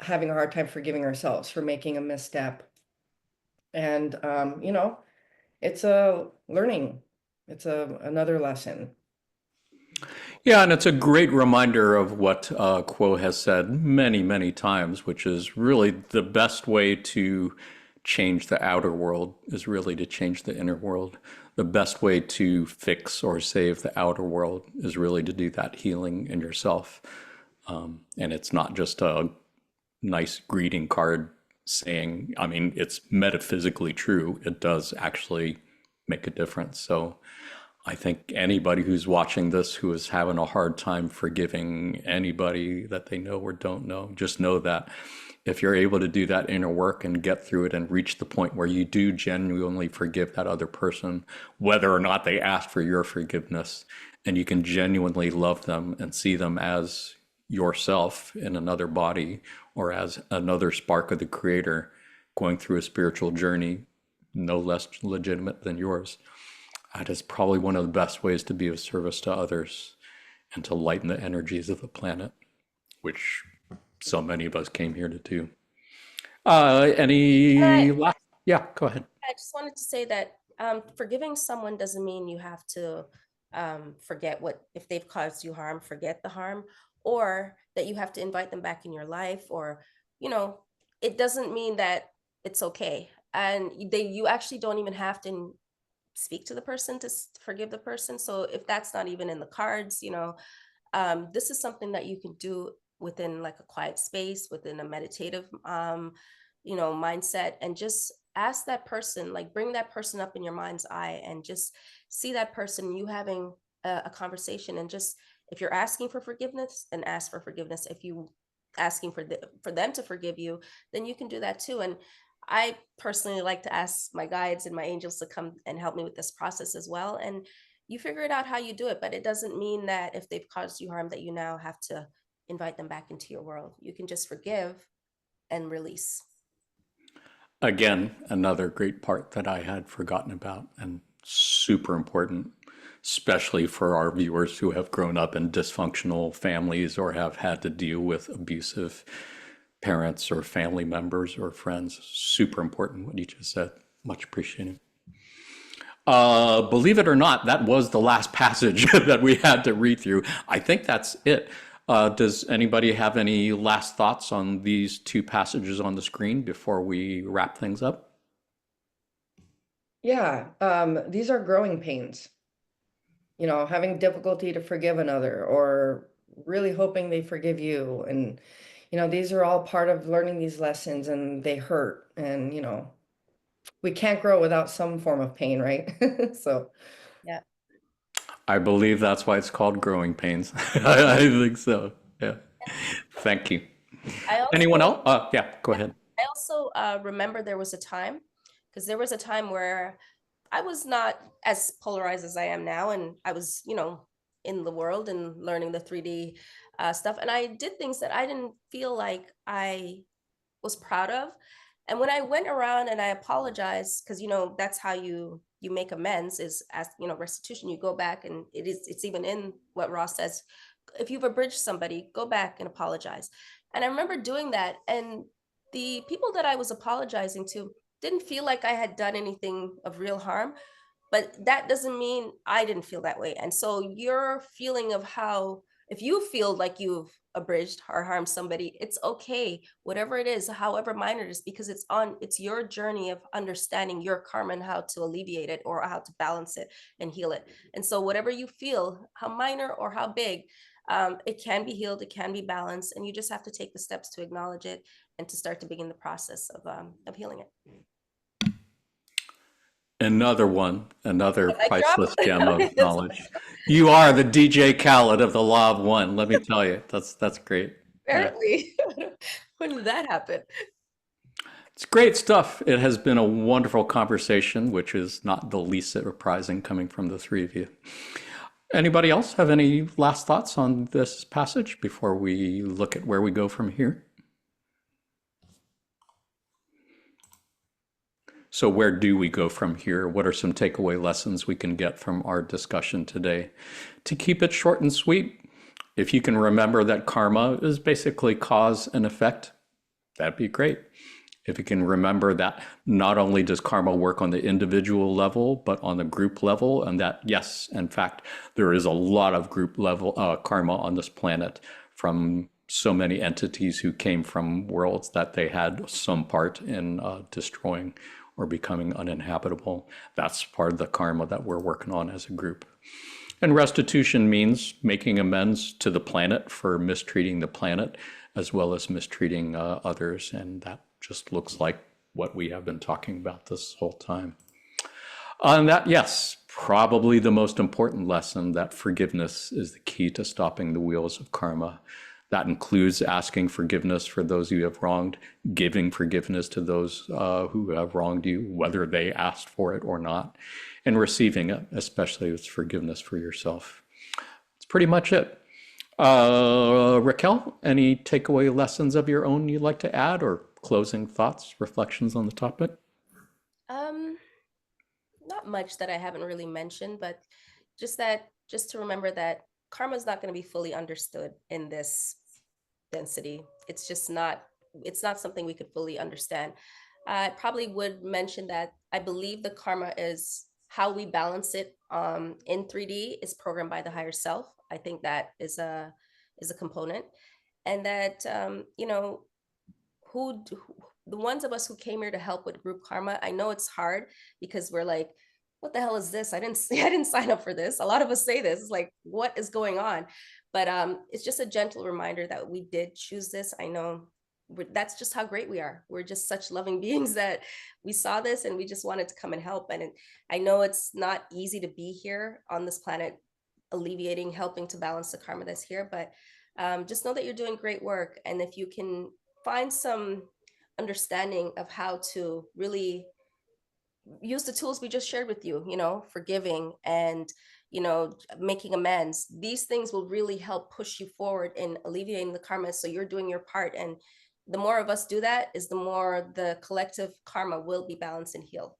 having a hard time forgiving ourselves for making a misstep. And it's a learning. It's another lesson. Yeah, and it's a great reminder of what Quo has said many, many times, which is really the best way to change the outer world is really to change the inner world. The best way to fix or save the outer world is really to do that healing in yourself. And it's not just a nice greeting card saying, I mean, it's metaphysically true. It does actually make a difference. So I think anybody who's watching this who is having a hard time forgiving anybody that they know or don't know, just know that if you're able to do that inner work and get through it and reach the point where you do genuinely forgive that other person, whether or not they ask for your forgiveness, and you can genuinely love them and see them as yourself in another body or as another spark of the creator going through a spiritual journey no less legitimate than yours. That is probably one of the best ways to be of service to others and to lighten the energies of the planet, which so many of us came here to do. Any last? Yeah, go ahead. I just wanted to say that forgiving someone doesn't mean you have to forget what, if they've caused you harm, forget the harm, or that you have to invite them back in your life, or, you know, it doesn't mean that it's okay. And you actually don't even have to speak to the person to forgive the person. So if that's not even in the cards, this is something that you can do within like a quiet space, within a meditative, mindset, and just ask that person, like bring that person up in your mind's eye and just see that person, you having a conversation, and just, if you're asking for forgiveness, then ask for forgiveness. If you asking for them to forgive you, then you can do that too. And I personally like to ask my guides and my angels to come and help me with this process as well. And you figure it out how you do it, but it doesn't mean that if they've caused you harm that you now have to invite them back into your world. You can just forgive and release. Again, another great part that I had forgotten about and super important, especially for our viewers who have grown up in dysfunctional families or have had to deal with abusive parents or family members or friends. Super important what you just said. Much appreciated. Believe it or not, that was the last passage that we had to read through. I think that's it. Does anybody have any last thoughts on these two passages on the screen before we wrap things up? Yeah, these are growing pains. Having difficulty to forgive another or really hoping they forgive you. And, these are all part of learning these lessons, and they hurt. And, we can't grow without some form of pain, right? So, Yeah. I believe that's why it's called growing pains. I think so. Yeah. Thank you. Anyone else? Yeah, go ahead. I also remember there was a time, because there was a time where I was not as polarized as I am now. And I was, in the world and learning the 3D stuff. And I did things that I didn't feel like I was proud of. And when I went around and I apologized, because, that's how you make amends, is as, restitution. You go back, and it's even in what Ross says. If you've abridged somebody, go back and apologize. And I remember doing that. And the people that I was apologizing to didn't feel like I had done anything of real harm, but that doesn't mean I didn't feel that way. And so your feeling of how, if you feel like you've abridged or harmed somebody, it's okay, whatever it is, however minor it is, because it's your journey of understanding your karma and how to alleviate it or how to balance it and heal it. And so whatever you feel, how minor or how big, it can be healed, it can be balanced, and you just have to take the steps to acknowledge it and to start to begin the process of healing it. Another one, another Mic drop? priceless gem of That's- knowledge. You are the DJ Khaled of the Law of One. Let me tell you, that's great. Yeah. Apparently. When did that happen? It's great stuff. It has been a wonderful conversation, which is not the least surprising coming from the three of you. Anybody else have any last thoughts on this passage before we look at where we go from here? So where do we go from here? What are some takeaway lessons we can get from our discussion today? To keep it short and sweet, if you can remember that karma is basically cause and effect, that'd be great. If you can remember that not only does karma work on the individual level, but on the group level, and that, yes, in fact, there is a lot of group level karma on this planet from so many entities who came from worlds that they had some part in destroying or becoming uninhabitable. That's part of the karma that we're working on as a group. And restitution means making amends to the planet for mistreating the planet, as well as mistreating others. And that just looks like what we have been talking about this whole time. On that, yes, probably the most important lesson, that forgiveness is the key to stopping the wheels of karma. That includes asking forgiveness for those you have wronged, giving forgiveness to those who have wronged you, whether they asked for it or not, and receiving it, especially with forgiveness for yourself. That's pretty much it. Raquel, any takeaway lessons of your own you'd like to add, or closing thoughts, reflections on the topic? Not much that I haven't really mentioned, but just to remember that karma is not going to be fully understood in this density. It's not something we could fully understand. I probably would mention that I believe the karma is how we balance it in 3D is programmed by the higher self. I think that is a component, and that the ones of us who came here to help with group karma, I know it's hard because we're like, what the hell is this? I didn't sign up for this. A lot of us say this. It's like, what is going on? But it's just a gentle reminder that we did choose this. I know that's just how great we are. We're just such loving beings that we saw this and we just wanted to come and help. And I know it's not easy to be here on this planet, alleviating, helping to balance the karma that's here. But just know that you're doing great work. And if you can find some understanding of how to really use the tools we just shared with you, forgiving and, making amends, these things will really help push you forward in alleviating the karma. So you're doing your part. And the more of us do that, is the more the collective karma will be balanced and healed.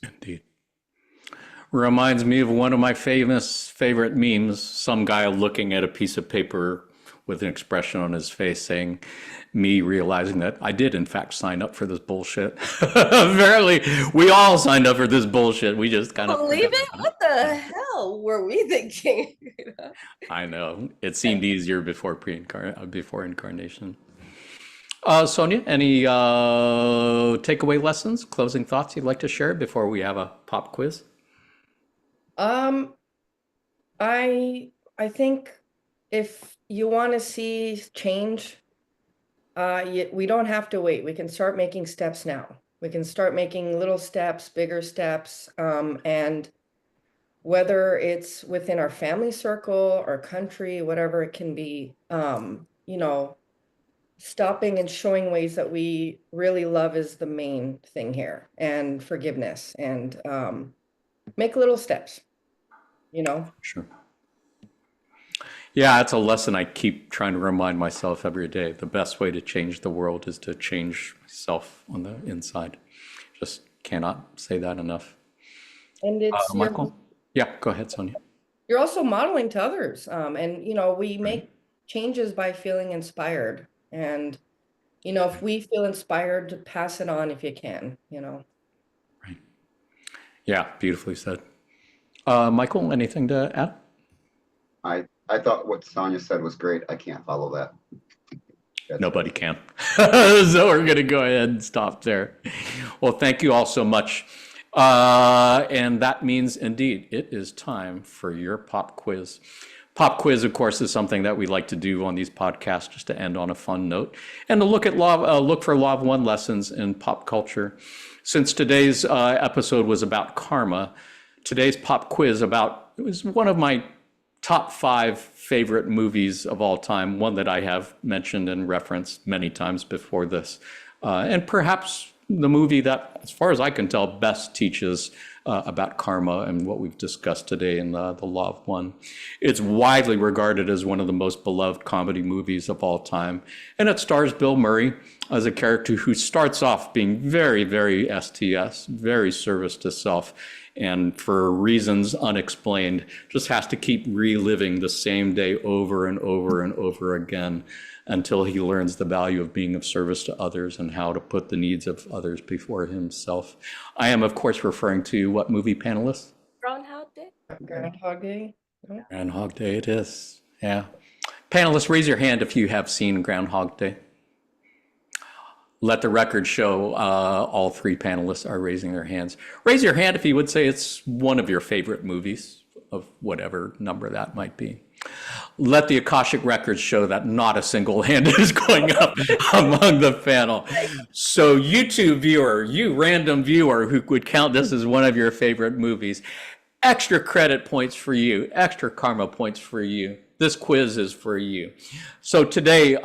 Indeed. Reminds me of one of my favorite memes, some guy looking at a piece of paper with an expression on his face saying, me realizing that I did in fact sign up for this bullshit. Apparently, we all signed up for this bullshit. We just kind of Believe it? What the hell were we thinking? I know. It seemed easier before incarnation. Sonia, any takeaway lessons, closing thoughts you'd like to share before we have a pop quiz? I think if you want to see change, we don't have to wait. We can start making steps now. We can start making little steps, bigger steps, and whether it's within our family circle, our country, whatever it can be, stopping and showing ways that we really love is the main thing here, and forgiveness, and make little steps, Sure. Yeah, it's a lesson I keep trying to remind myself every day. The best way to change the world is to change myself on the inside. Just cannot say that enough. And it's Michael? Yeah, go ahead, Sonia. you're also modeling to others. And we make changes by feeling inspired. And if we feel inspired, to pass it on if you can, Right. Yeah, beautifully said. Michael, anything to add? I thought what Sonia said was great. I can't follow that. That's Nobody can. So we're going to go ahead and stop there. Well, thank you all so much. And that means indeed it is time for your pop quiz. Pop quiz, of course, is something that we like to do on these podcasts just to end on a fun note and to look at look for Law of One lessons in pop culture. Since today's episode was about karma, today's pop quiz it was one of my top 5 favorite movies of all time, one that I have mentioned and referenced many times before this, and perhaps the movie that, as far as I can tell, best teaches about karma and what we've discussed today in the Law of One. It's widely regarded as one of the most beloved comedy movies of all time, and it stars Bill Murray as a character who starts off being very, very STS, very service to self, and for reasons unexplained, just has to keep reliving the same day over and over and over again until he learns the value of being of service to others and how to put the needs of others before himself. I am, of course, referring to what movie, panelists? Groundhog Day? Groundhog Day? No? Groundhog Day it is, yeah. Panelists, raise your hand if you have seen Groundhog Day. Let the record show all 3 panelists are raising their hands. Raise your hand if you would say it's one of your favorite movies of whatever number that might be. Let the Akashic records show that not a single hand is going up among the panel. So YouTube viewer, you random viewer who would count this as one of your favorite movies, extra credit points for you, extra karma points for you. This quiz is for you. So today,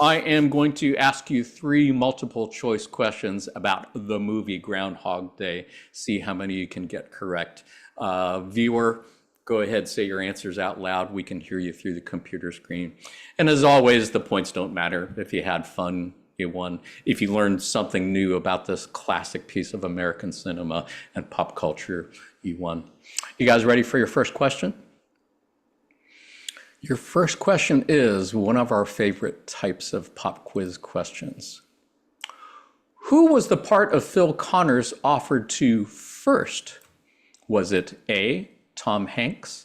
I am going to ask you 3 multiple choice questions about the movie Groundhog Day. See how many you can get correct. Viewer, go ahead, say your answers out loud. We can hear you through the computer screen. And as always, the points don't matter. If you had fun, you won. If you learned something new about this classic piece of American cinema and pop culture, you won. You guys ready for your first question? Your first question is one of our favorite types of pop quiz questions. Who was the part of Phil Connors offered to first? Was it A, Tom Hanks,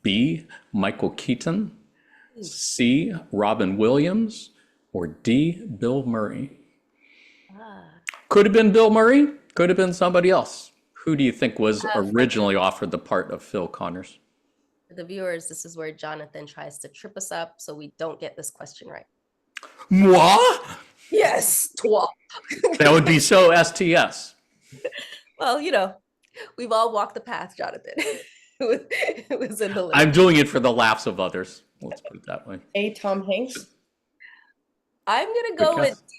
B, Michael Keaton, C, Robin Williams, or D, Bill Murray? Could have been Bill Murray, could have been somebody else. Who do you think was originally offered the part of Phil Connors? For the viewers, this is where Jonathan tries to trip us up so we don't get this question right. Moi? Yes, toi. That would be so STS. Well, we've all walked the path, Jonathan. it was in the list. I'm doing it for the laughs of others. Let's put it that way. A, Tom Hanks? I'm going to Good go guess. with D,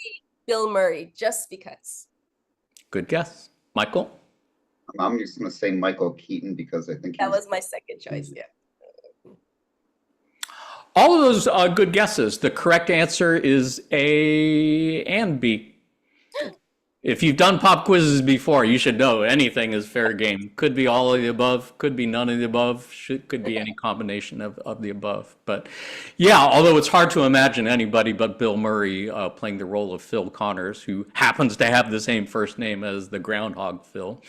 Bill Murray, just because. Good guess. Michael? I'm just gonna say Michael Keaton because I think That was my second choice, yeah. All of those good guesses. The correct answer is A and B. If you've done pop quizzes before, you should know anything is fair game. Could be all of the above, could be none of the above, could be any combination of the above. But yeah, although it's hard to imagine anybody but Bill Murray playing the role of Phil Connors, who happens to have the same first name as the Groundhog Phil.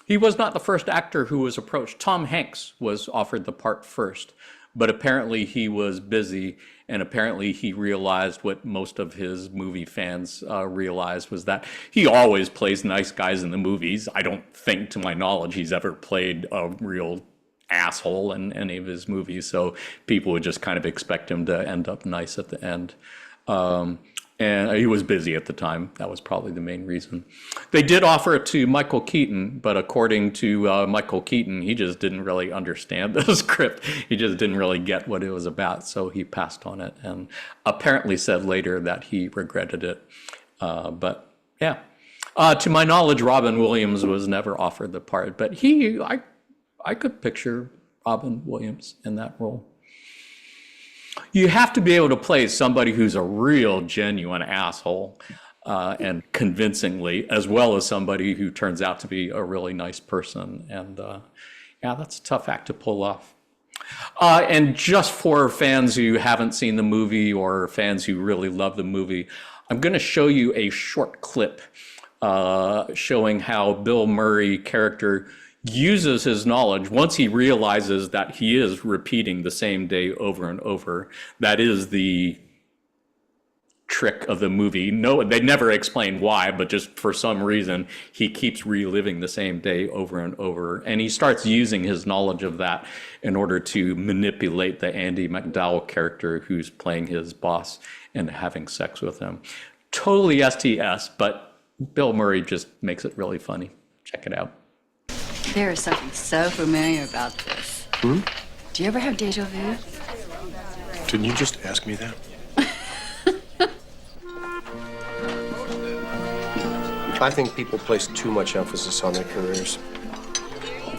He was not the first actor who was approached. Tom Hanks was offered the part first, but apparently he was busy, and apparently he realized what most of his movie fans realized was that he always plays nice guys in the movies. I don't think, to my knowledge, he's ever played a real asshole in any of his movies, so people would just kind of expect him to end up nice at the end. And he was busy at the time. That was probably the main reason. They did offer it to Michael Keaton, but according to Michael Keaton, he just didn't really understand the script. He just didn't really get what it was about, so he passed on it and apparently said later that he regretted it. But yeah, to my knowledge, Robin Williams was never offered the part, but I could picture Robin Williams in that role. You have to be able to play somebody who's a real genuine asshole and convincingly, as well as somebody who turns out to be a really nice person. And yeah, that's a tough act to pull off. And just for fans who haven't seen the movie or fans who really love the movie, I'm going to show you a short clip showing how Bill Murray character uses his knowledge once he realizes that he is repeating the same day over and over. That is the trick of the movie. No, they never explain why, but just for some reason, he keeps reliving the same day over and over. And he starts using his knowledge of that in order to manipulate the Andy McDowell character who's playing his boss and having sex with him. Totally STS, but Bill Murray just makes it really funny. Check it out. There is something so familiar about this. Do you ever have deja vu? Didn't you just ask me that? I think people place too much emphasis on their careers.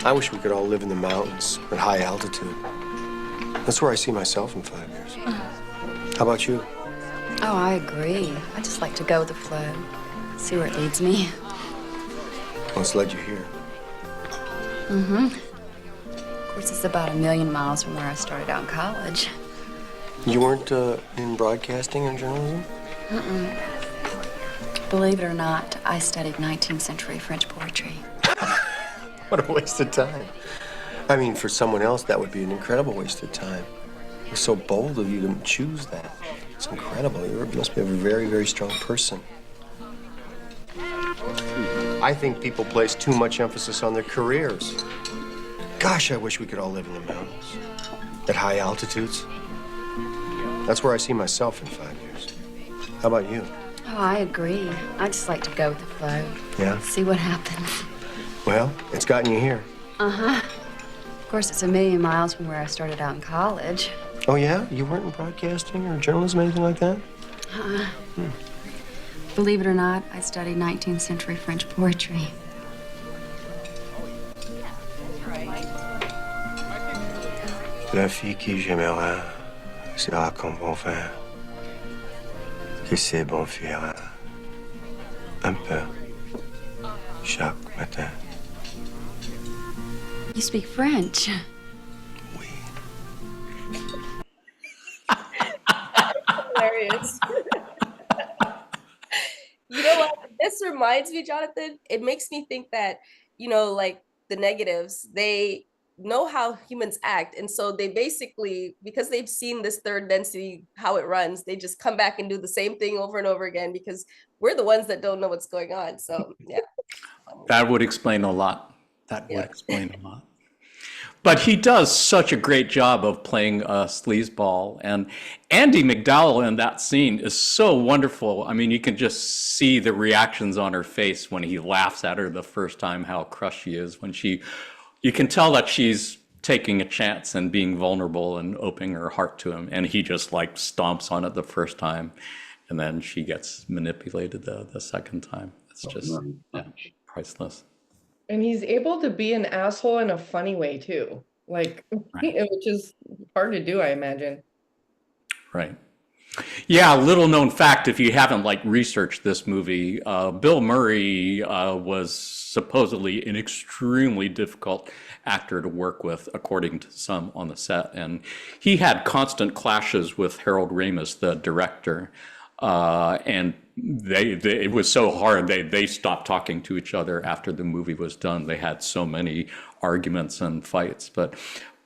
I wish we could all live in the mountains at high altitude. That's where I see myself in 5 years. How about you? Oh, I agree. I just like to go with the flow, see where it leads me. What's led you here? Of course, it's about 1,000,000 miles from where I started out in college. You weren't in broadcasting and journalism? Believe it or not, I studied 19th century French poetry. What a waste of time. I mean, for someone else, that would be an incredible waste of time. It's so bold of you to choose that. It's incredible. You must be a very, very strong person. I think people place too much emphasis on their careers. Gosh, I wish we could all live in the mountains at high altitudes. That's where I see myself in 5 years. How about you? Oh, I agree. I just like to go with the flow, Yeah? see what happens. Well, it's gotten you here. Of course, it's 1,000,000 miles from where I started out in college. Oh, yeah? You weren't in broadcasting or journalism, anything like that? Believe it or not, I studied 19th century French poetry. La fille qui j'aimerais sera comme bon vin, que c'est bon fuira un peu chaque matin. You speak French. Oui. Hilarious. You know what? This reminds me, Jonathan. It makes me think that, like the negatives, they know how humans act. And so they basically, because they've seen this third density, how it runs, they just come back and do the same thing over and over again because we're the ones that don't know what's going on. So, yeah. That would explain a lot. That would Yeah. explain a lot. But he does such a great job of playing sleazeball. And Andy McDowell in that scene is so wonderful. I mean, you can just see the reactions on her face when he laughs at her the first time, how crushed she is. You can tell that she's taking a chance and being vulnerable and opening her heart to him. And he just like stomps on it the first time. And then she gets manipulated the second time. It's just priceless. And he's able to be an asshole in a funny way too. Like, which is hard to do, I imagine. Right. Yeah, little known fact, if you haven't researched this movie, Bill Murray was supposedly an extremely difficult actor to work with, according to some on the set. And he had constant clashes with Harold Ramis, the director. And it was so hard, they stopped talking to each other after the movie was done. They had so many arguments and fights. But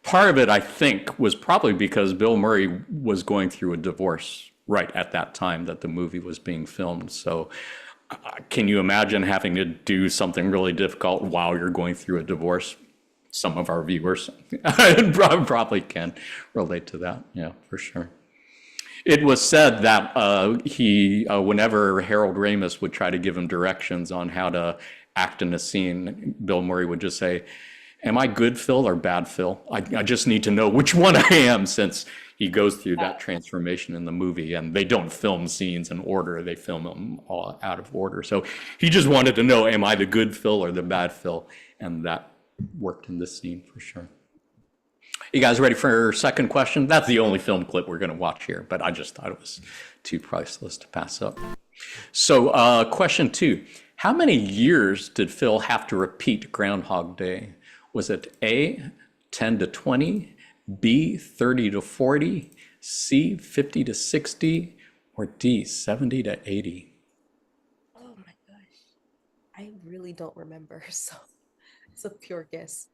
part of it, I think, was probably because Bill Murray was going through a divorce right at that time that the movie was being filmed. So can you imagine having to do something really difficult while you're going through a divorce? Some of our viewers probably can relate to that. Yeah, for sure. It was said that whenever Harold Ramis would try to give him directions on how to act in a scene, Bill Murray would just say, "Am I good Phil or bad Phil? I just need to know which one I am," since he goes through that transformation in the movie, and they don't film scenes in order. They film them all out of order. So he just wanted to know, am I the good Phil or the bad Phil? And that worked in this scene for sure. You guys ready for your second question? That's the only film clip we're going to watch here, but I just thought it was too priceless to pass up. So question 2, how many years did Phil have to repeat Groundhog Day? Was it A, 10 to 20, B, 30 to 40, C, 50 to 60, or D, 70 to 80? Oh my gosh. I really don't remember. So It's a pure guess.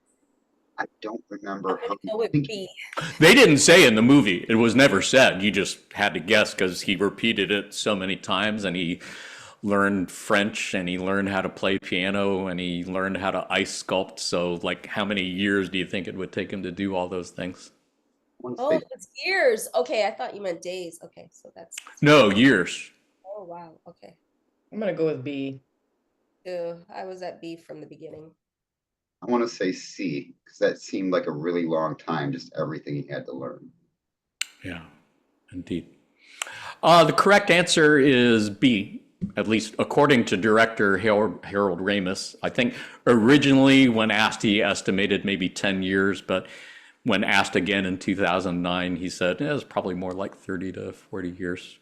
I don't I'm remember gonna how. go with B. They didn't say in the movie. It was never said. You just had to guess because he repeated it so many times, and he learned French, and he learned how to play piano, and he learned how to ice sculpt. So, like, how many years do you think it would take him to do all those things? I want to Oh, say it's years. Okay, I thought you meant days. Okay, so that's. No, years. Oh wow. Okay. I'm gonna go with B. I was at B from the beginning. I want to say C because that seemed like a really long time. Just everything he had to learn. Yeah, indeed. The correct answer is B, at least according to director Harold Ramis. I think originally when asked, he estimated maybe 10 years, but when asked again in 2009, he said it was probably more like 30 to 40 years.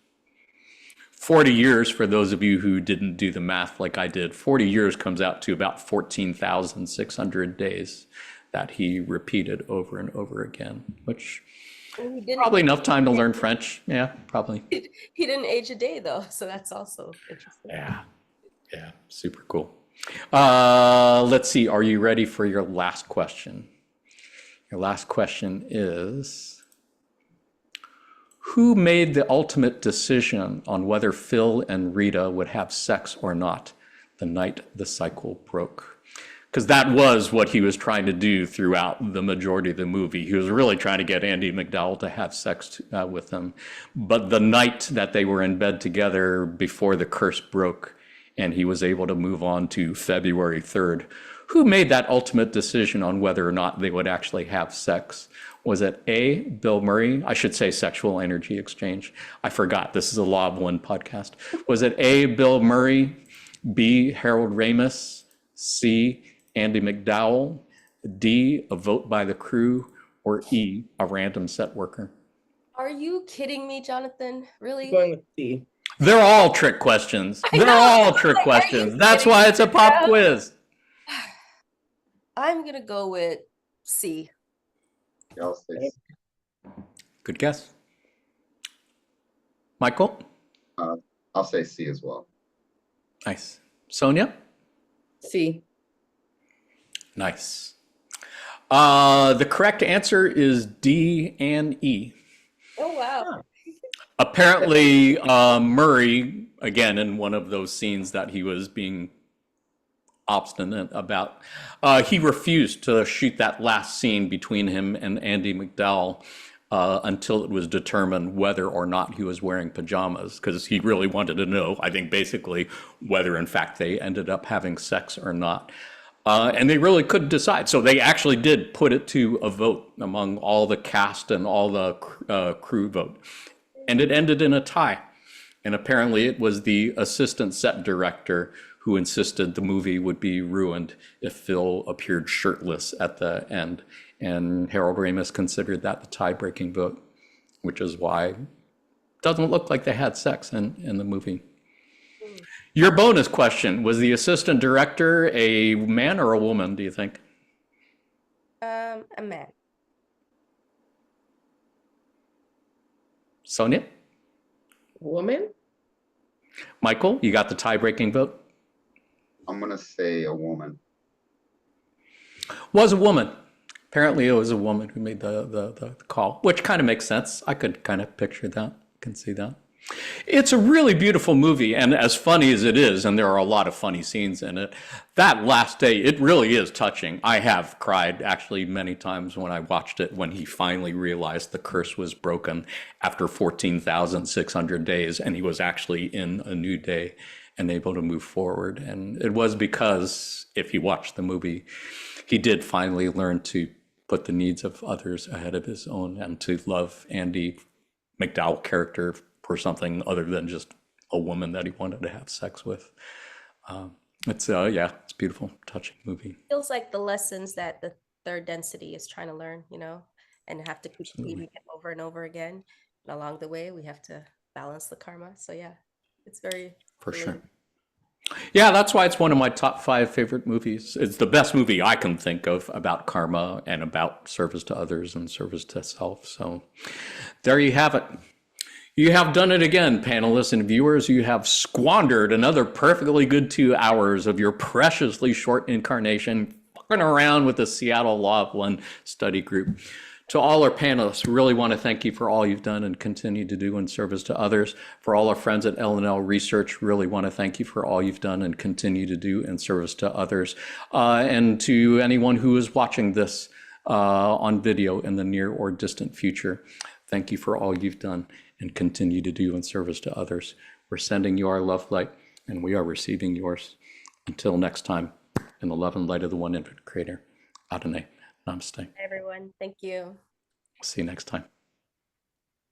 40 years, for those of you who didn't do the math like I did, 40 years comes out to about 14,600 days that he repeated over and over again, which And he didn't. probably enough time to learn French. Yeah, probably. He didn't age a day though, so that's also interesting. Yeah, super cool. Let's see, are you ready for your last question? Your last question is, who made the ultimate decision on whether Phil and Rita would have sex or not the night the cycle broke? Because that was what he was trying to do throughout the majority of the movie. He was really trying to get Andie MacDowell to have sex with him. But the night that they were in bed together before the curse broke and he was able to move on to February 3rd, who made that ultimate decision on whether or not they would actually have sex? Was it A, Bill Murray? I should say sexual energy exchange. I forgot. This is a Law of One podcast. Was it A, Bill Murray, B, Harold Ramis, C, Andie MacDowell, D, a vote by the crew, or E, a random set worker? Are you kidding me, Jonathan? Really? I'm going with C. They're all trick questions. I They're know. all trick Like, are you questions. That's kidding why me? it's a pop Yeah. quiz. I'm gonna go with C. Yeah, I'll say C. Good guess. Michael? I'll say C as well. Nice. Sonia? C. Nice. The correct answer is D and E. Oh wow. Apparently, Murray, again, in one of those scenes that he was being obstinate about, he refused to shoot that last scene between him and Andie MacDowell until it was determined whether or not he was wearing pajamas, because he really wanted to know, I think, basically, whether in fact they ended up having sex or not. And they really couldn't decide. So they actually did put it to a vote among all the cast and all the crew vote. And it ended in a tie. And apparently it was the assistant set director who insisted the movie would be ruined if Phil appeared shirtless at the end. And Harold Ramis considered that the tie-breaking vote, which is why it doesn't look like they had sex in the movie. Your bonus question, was the assistant director a man or a woman, do you think? A man. Sonia? Woman? Michael, you got the tie-breaking vote? I'm gonna say a woman. Was a woman. Apparently it was a woman who made the call, which kind of makes sense. I could kind of picture that, can see that. It's a really beautiful movie, and as funny as it is, and there are a lot of funny scenes in it, that last day, it really is touching. I have cried actually many times when I watched it, when he finally realized the curse was broken after 14,600 days, and he was actually in a new day and able to move forward. And it was because, if you watch the movie, he did finally learn to put the needs of others ahead of his own and to love Andie MacDowell character for something other than just a woman that he wanted to have sex with. It's it's a beautiful, touching movie. Feels like the lessons that the third density is trying to learn, and have to keep repeating it over and over again. And along the way, we have to balance the karma. So yeah, it's very For sure. related. Yeah, that's why it's one of my top 5 favorite movies. It's the best movie I can think of about karma and about service to others and service to self. So there you have it. You have done it again, panelists and viewers. You have squandered another perfectly good 2 hours of your preciously short incarnation run around with the Seattle Law of One study group. To all our panelists, really want to thank you for all you've done and continue to do in service to others. For all our friends at L&L Research, really want to thank you for all you've done and continue to do in service to others. And to anyone who is watching this on video in the near or distant future, thank you for all you've done and continue to do in service to others. We're sending you our love light, and we are receiving yours. Until next time, in the love and light of the one infinite creator, Adonai, namaste. Everyone, thank you. See you next time.